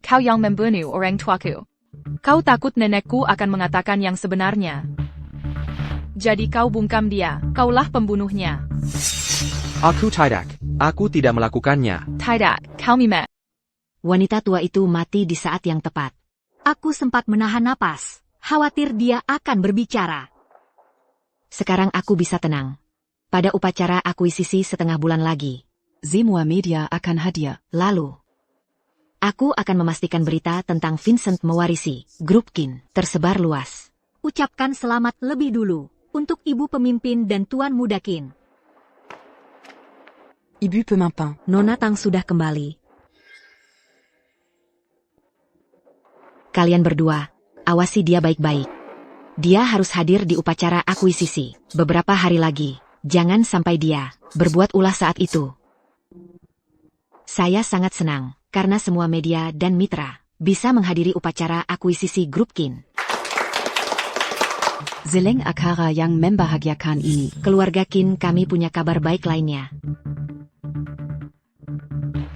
Kau yang membunuh orang tuaku. Kau takut nenekku akan mengatakan yang sebenarnya. Jadi kau bungkam dia, kaulah pembunuhnya. Aku tidak. Aku tidak melakukannya. Tidak, kau mimet. Wanita tua itu mati di saat yang tepat. Aku sempat menahan napas, khawatir dia akan berbicara. Sekarang aku bisa tenang. Pada upacara akuisisi setengah bulan lagi. Semua media akan hadir. Lalu, aku akan memastikan berita tentang Vincent mewarisi grup Kin tersebar luas. Ucapkan selamat lebih dulu untuk ibu pemimpin dan tuan muda Kin. Ibu pemimpin. Nona Tang sudah kembali. Kalian berdua, awasi dia baik-baik. Dia harus hadir di upacara akuisisi beberapa hari lagi. Jangan sampai dia berbuat ulah saat itu. Saya sangat senang karena semua media dan mitra bisa menghadiri upacara akuisisi grup Kin. Seleng akara yang membahagiakan ini. Keluarga Kin kami punya kabar baik lainnya.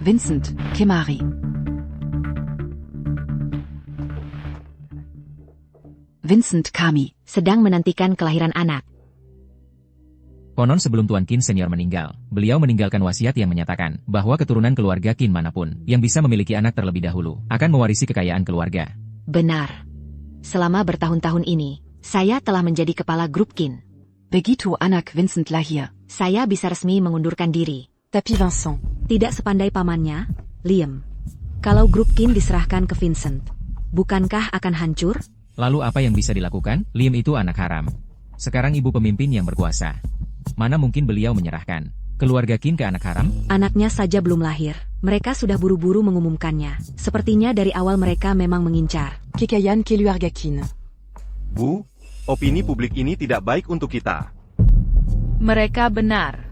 Vincent, kemari. Vincent kami sedang menantikan kelahiran anak. Konon sebelum Tuan Qin senior meninggal, beliau meninggalkan wasiat yang menyatakan bahwa keturunan keluarga Qin manapun yang bisa memiliki anak terlebih dahulu akan mewarisi kekayaan keluarga. Benar. Selama bertahun-tahun ini, saya telah menjadi kepala grup Qin. Begitu anak Vincent lahir, saya bisa resmi mengundurkan diri. Tapi Vincent, tidak sepandai pamannya, Liam. Kalau grup Qin diserahkan ke Vincent, bukankah akan hancur? Lalu apa yang bisa dilakukan? Liam itu anak haram. Sekarang ibu pemimpin yang berkuasa. Mana mungkin beliau menyerahkan keluarga Qin ke anak haram? Anaknya saja belum lahir. Mereka sudah buru-buru mengumumkannya. Sepertinya dari awal mereka memang mengincar kekayaan keluarga Qin. Bu, opini publik ini tidak baik untuk kita. Mereka benar.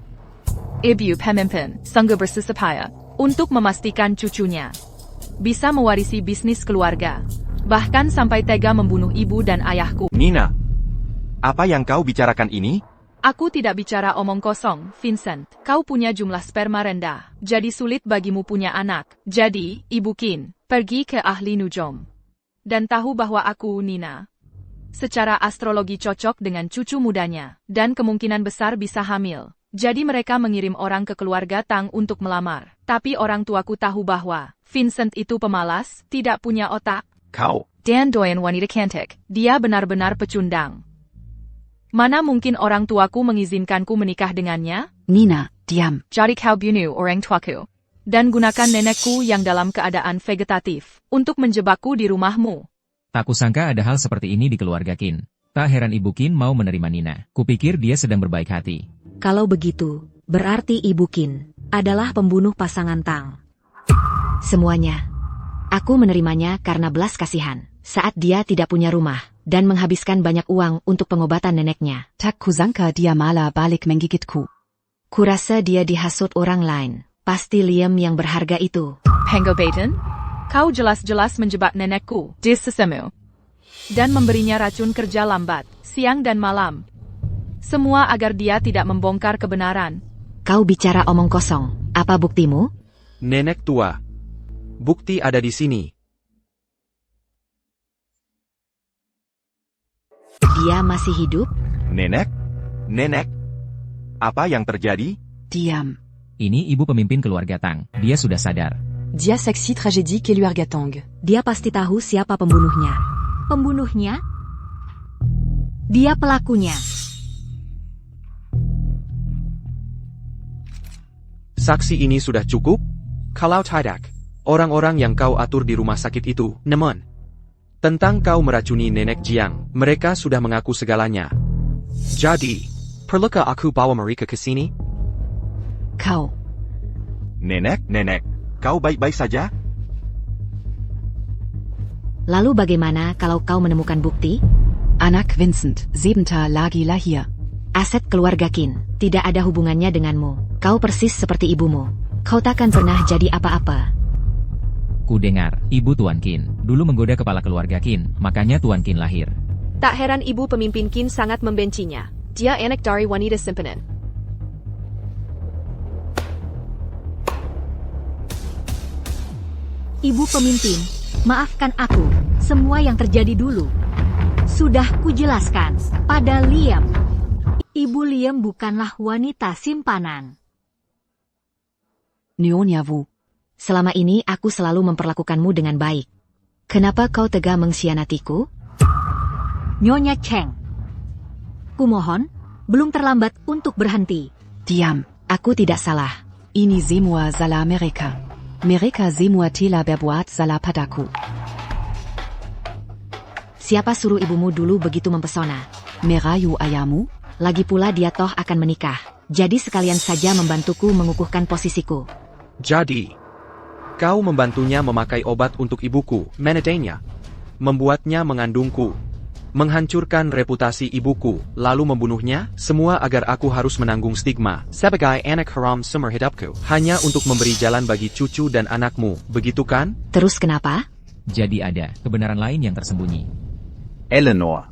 Ibu pemimpin sanggup bersusah untuk memastikan cucunya bisa mewarisi bisnis keluarga. Bahkan sampai tega membunuh ibu dan ayahku. Nina, Apa yang kau bicarakan ini? Aku tidak bicara omong kosong, Vincent. Kau punya jumlah sperma rendah, jadi sulit bagimu punya anak. Jadi, Ibu Qin, pergi ke ahli nujum. Dan tahu bahwa aku, Nina, secara astrologi cocok dengan cucu mudanya, dan kemungkinan besar bisa hamil. Jadi mereka mengirim orang ke keluarga Tang untuk melamar. Tapi orang tuaku tahu bahwa Vincent itu pemalas, tidak punya otak. Kau. Dan doyan wanita cantik. Dia benar-benar pecundang. Mana mungkin orang tuaku mengizinkanku menikah dengannya? Nina, diam. Cari kau bunuh orang tuaku. Dan gunakan nenekku yang dalam keadaan vegetatif untuk menjebakku di rumahmu. Tak kusangka ada hal seperti ini di keluarga Qin. Tak heran Ibu Qin mau menerima Nina. Kupikir dia sedang berbaik hati. Kalau begitu, berarti Ibu Qin adalah pembunuh pasangan Tang. Semuanya. Aku menerimanya karena belas kasihan. Saat dia tidak punya rumah, dan menghabiskan banyak uang untuk pengobatan neneknya. Tak kusangka dia malah balik menggigitku. Kurasa dia dihasut orang lain. Pasti Liam yang berharga itu. Pengo Baton? Kau jelas-jelas menjebak nenekku di sesemu. Dan memberinya racun kerja lambat, siang dan malam. Semua agar dia tidak membongkar kebenaran. Kau bicara omong kosong. Apa buktimu? Nenek tua. Bukti ada di sini. Dia masih hidup? Nenek? Nenek? Apa yang terjadi? Diam. Ini ibu pemimpin keluarga Tang. Dia sudah sadar. Dia seksi tragédie keluarga Tang. Dia pasti tahu siapa pembunuhnya. Pembunuhnya? Dia pelakunya. Saksi ini sudah cukup? Kalau tidak, orang-orang yang kau atur di rumah sakit itu, namun tentang kau meracuni nenek Jiang, mereka sudah mengaku segalanya. Jadi, perlukah aku bawa mereka ke sini? Kau. Nenek, kau baik-baik saja? Lalu bagaimana kalau kau menemukan bukti? Anak Vincent, sebentar lagi lahir. Aset keluarga Qin tidak ada hubungannya denganmu. Kau persis seperti ibumu. Kau takkan pernah jadi apa-apa. Ku dengar, Ibu Tuan Qin dulu menggoda kepala keluarga Qin, makanya Tuan Qin lahir. Tak heran ibu pemimpin Qin sangat membencinya. Dia anak dari wanita simpanan. Ibu pemimpin, maafkan aku. Semua yang terjadi dulu sudah kujelaskan pada Liam. Ibu Liam bukanlah wanita simpanan. Nyonya Wu. Selama ini aku selalu memperlakukanmu dengan baik. Kenapa kau tega mengkhianatiku? Nyonya Cheng. Kumohon, belum terlambat untuk berhenti. Diam. Aku tidak salah. Ini semua salah mereka. Mereka semua telah berbuat salah padaku. Siapa suruh ibumu dulu begitu mempesona? Merayu ayahmu? Lagi pula dia toh akan menikah. Jadi sekalian saja membantuku mengukuhkan posisiku. Jadi, kau membantunya memakai obat untuk ibuku, menedainya, membuatnya mengandungku, menghancurkan reputasi ibuku, lalu membunuhnya, semua agar aku harus menanggung stigma, Sebagai anak haram seumur hidupku. hanya untuk memberi jalan bagi cucu dan anakmu, begitu kan? Terus kenapa? Jadi ada kebenaran lain yang tersembunyi. Eleanor.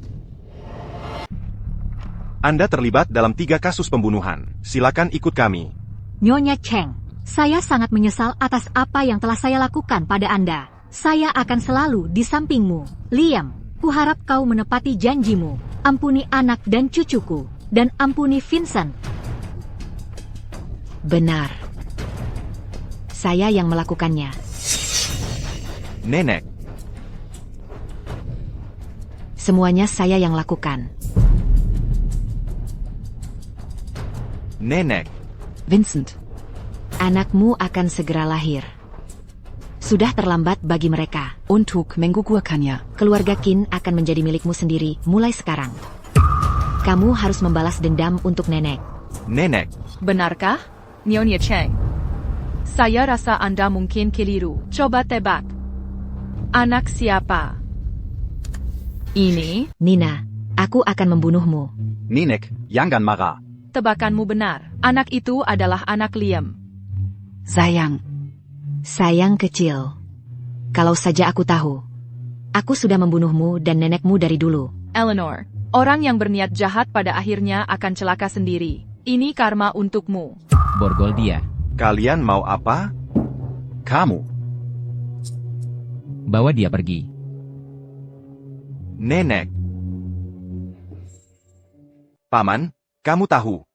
Anda terlibat dalam 3 kasus pembunuhan. Silakan ikut kami. Nyonya Cheng, saya sangat menyesal atas apa yang telah saya lakukan pada Anda. Saya akan selalu di sampingmu. Liam, kuharap kau menepati janjimu. Ampuni anak dan cucuku. Dan ampuni Vincent. Benar. Saya yang melakukannya. Nenek, Semuanya saya yang lakukan. Nenek, Vincent. Anakmu akan segera lahir. Sudah terlambat bagi mereka. Untuk menggugurkannya. Keluarga Qin akan menjadi milikmu sendiri mulai sekarang. Kamu harus membalas dendam untuk nenek. Nenek, Benarkah, Nyonya Cheng? Saya rasa Anda mungkin keliru. Coba tebak. Anak siapa? Ini, Nina, aku akan membunuhmu. Nenek, jangan marah. tebakanmu benar. Anak itu adalah anak Liam. Sayang. Sayang kecil. Kalau saja aku tahu. Aku sudah membunuhmu dan nenekmu dari dulu. Eleanor, orang yang berniat jahat pada akhirnya akan celaka sendiri. Ini karma untukmu. Borgol dia. Kalian mau apa? Kamu. Bawa dia pergi. Nenek. Paman, kamu tahu.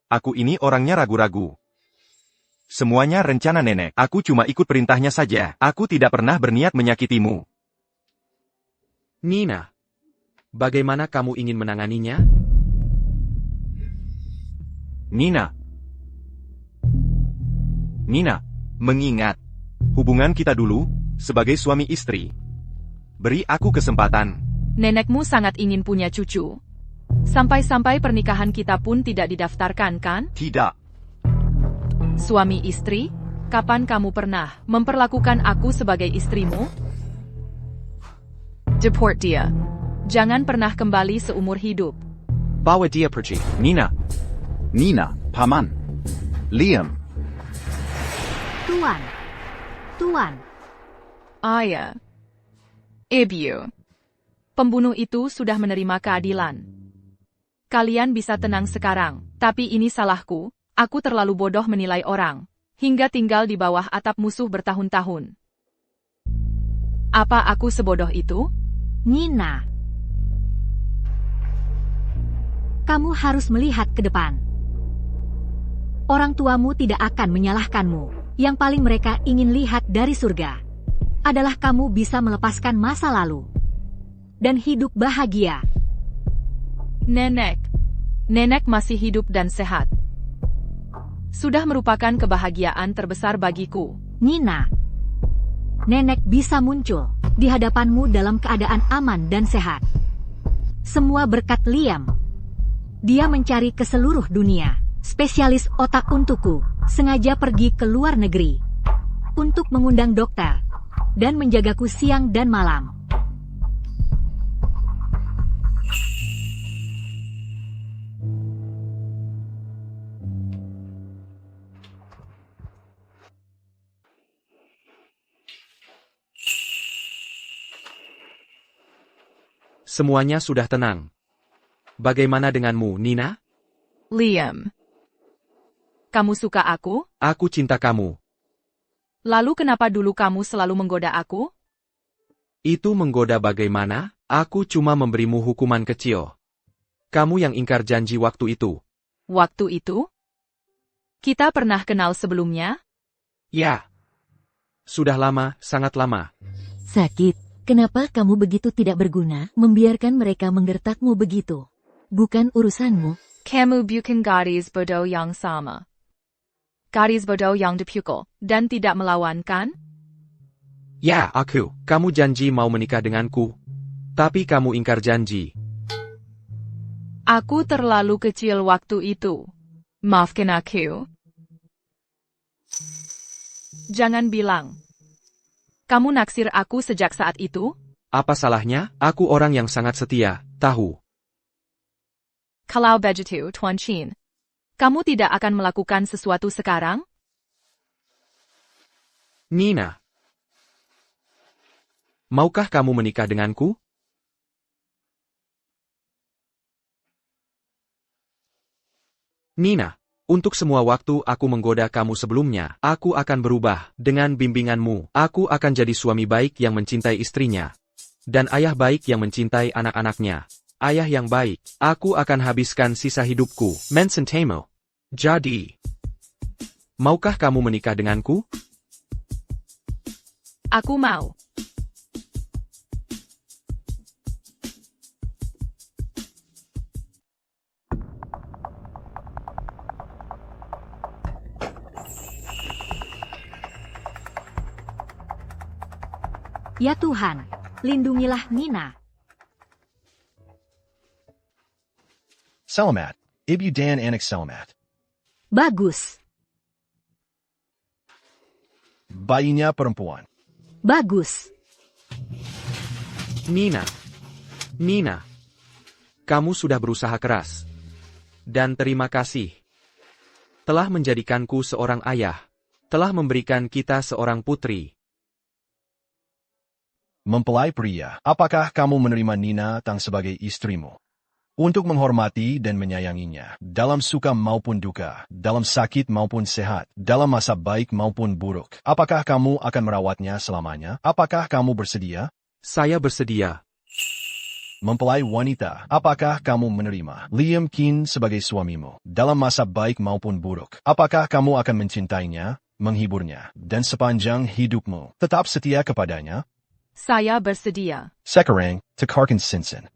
Aku ini orangnya ragu-ragu. Semuanya rencana nenek. Aku cuma ikut perintahnya saja. Aku tidak pernah berniat menyakitimu. Nina. Bagaimana kamu ingin menanganinya? Nina. Nina, mengingat hubungan kita dulu sebagai suami istri. Beri aku kesempatan. Nenekmu sangat ingin punya cucu. Sampai-sampai pernikahan kita pun tidak didaftarkan, kan? Tidak. Suami istri? Kapan kamu pernah memperlakukan aku sebagai istrimu? Deport dia. Jangan pernah kembali seumur hidup. Bawa dia pergi. Nina. Nina, Paman. Liam. Tuan. Tuan. Ayah. Ibu. Pembunuh itu sudah menerima keadilan. Kalian bisa tenang sekarang, tapi ini salahku. Aku terlalu bodoh menilai orang, hingga tinggal di bawah atap musuh bertahun-tahun. Apa aku sebodoh itu? Nina. Kamu harus melihat ke depan. Orang tuamu tidak akan menyalahkanmu. Yang paling mereka ingin lihat dari surga adalah kamu bisa melepaskan masa lalu dan hidup bahagia. Nenek. Nenek masih hidup dan sehat. Sudah merupakan kebahagiaan terbesar bagiku. Nina. Nenek bisa muncul di hadapanmu dalam keadaan aman dan sehat. Semua berkat Liam. Dia mencari ke seluruh dunia. Spesialis otak untukku, sengaja pergi ke luar negeri untuk mengundang dokter dan menjagaku siang dan malam. Semuanya sudah tenang. Bagaimana denganmu, Nina? Liam. Kamu suka aku? Aku cinta kamu. Lalu kenapa dulu kamu selalu menggoda aku? Itu menggoda bagaimana? Aku cuma memberimu hukuman kecil. Kamu yang ingkar janji waktu itu. Waktu itu? Kita pernah kenal sebelumnya? Ya. Sudah lama, sangat lama. Sakit. Kenapa kamu begitu tidak berguna membiarkan mereka menggertakmu begitu? Bukan urusanmu. Kamu bukan gadis bodoh yang sama. Gadis bodoh yang dipukul dan tidak melawan, kan? Ya, aku. Kamu janji mau menikah denganku. Tapi kamu ingkar janji. Aku terlalu kecil waktu itu. Maafkan aku. Jangan bilang. Kamu naksir aku sejak saat itu? Apa salahnya? Aku orang yang sangat setia, tahu. Kalau begitu, Tuan Chin. Kamu tidak akan melakukan sesuatu sekarang? Nina. Maukah kamu menikah denganku? Nina. Untuk semua waktu aku menggoda kamu sebelumnya, aku akan berubah. Dengan bimbinganmu, aku akan jadi suami baik yang mencintai istrinya. Dan ayah baik yang mencintai anak-anaknya. Ayah yang baik, aku akan habiskan sisa hidupku. Mensentemo. Jadi, maukah kamu menikah denganku? Aku mau. Ya Tuhan, lindungilah Nina. Selamat. Ibu dan anak selamat. Bagus. Bayinya perempuan. Bagus. Nina. Nina. Kamu sudah berusaha keras. Dan terima kasih. Telah menjadikanku seorang ayah. Telah memberikan kita seorang putri. Mempelai pria, apakah kamu menerima Nina Tang sebagai istrimu? Untuk menghormati dan menyayanginya, dalam suka maupun duka, dalam sakit maupun sehat, dalam masa baik maupun buruk. Apakah kamu akan merawatnya selamanya? Apakah kamu bersedia? Saya bersedia. Mempelai wanita, apakah kamu menerima Liam Kin sebagai suamimu, dalam masa baik maupun buruk? Apakah kamu akan mencintainya, menghiburnya, dan sepanjang hidupmu tetap setia kepadanya? Saya bersedia. Sekarang, tekarkan Sinsen.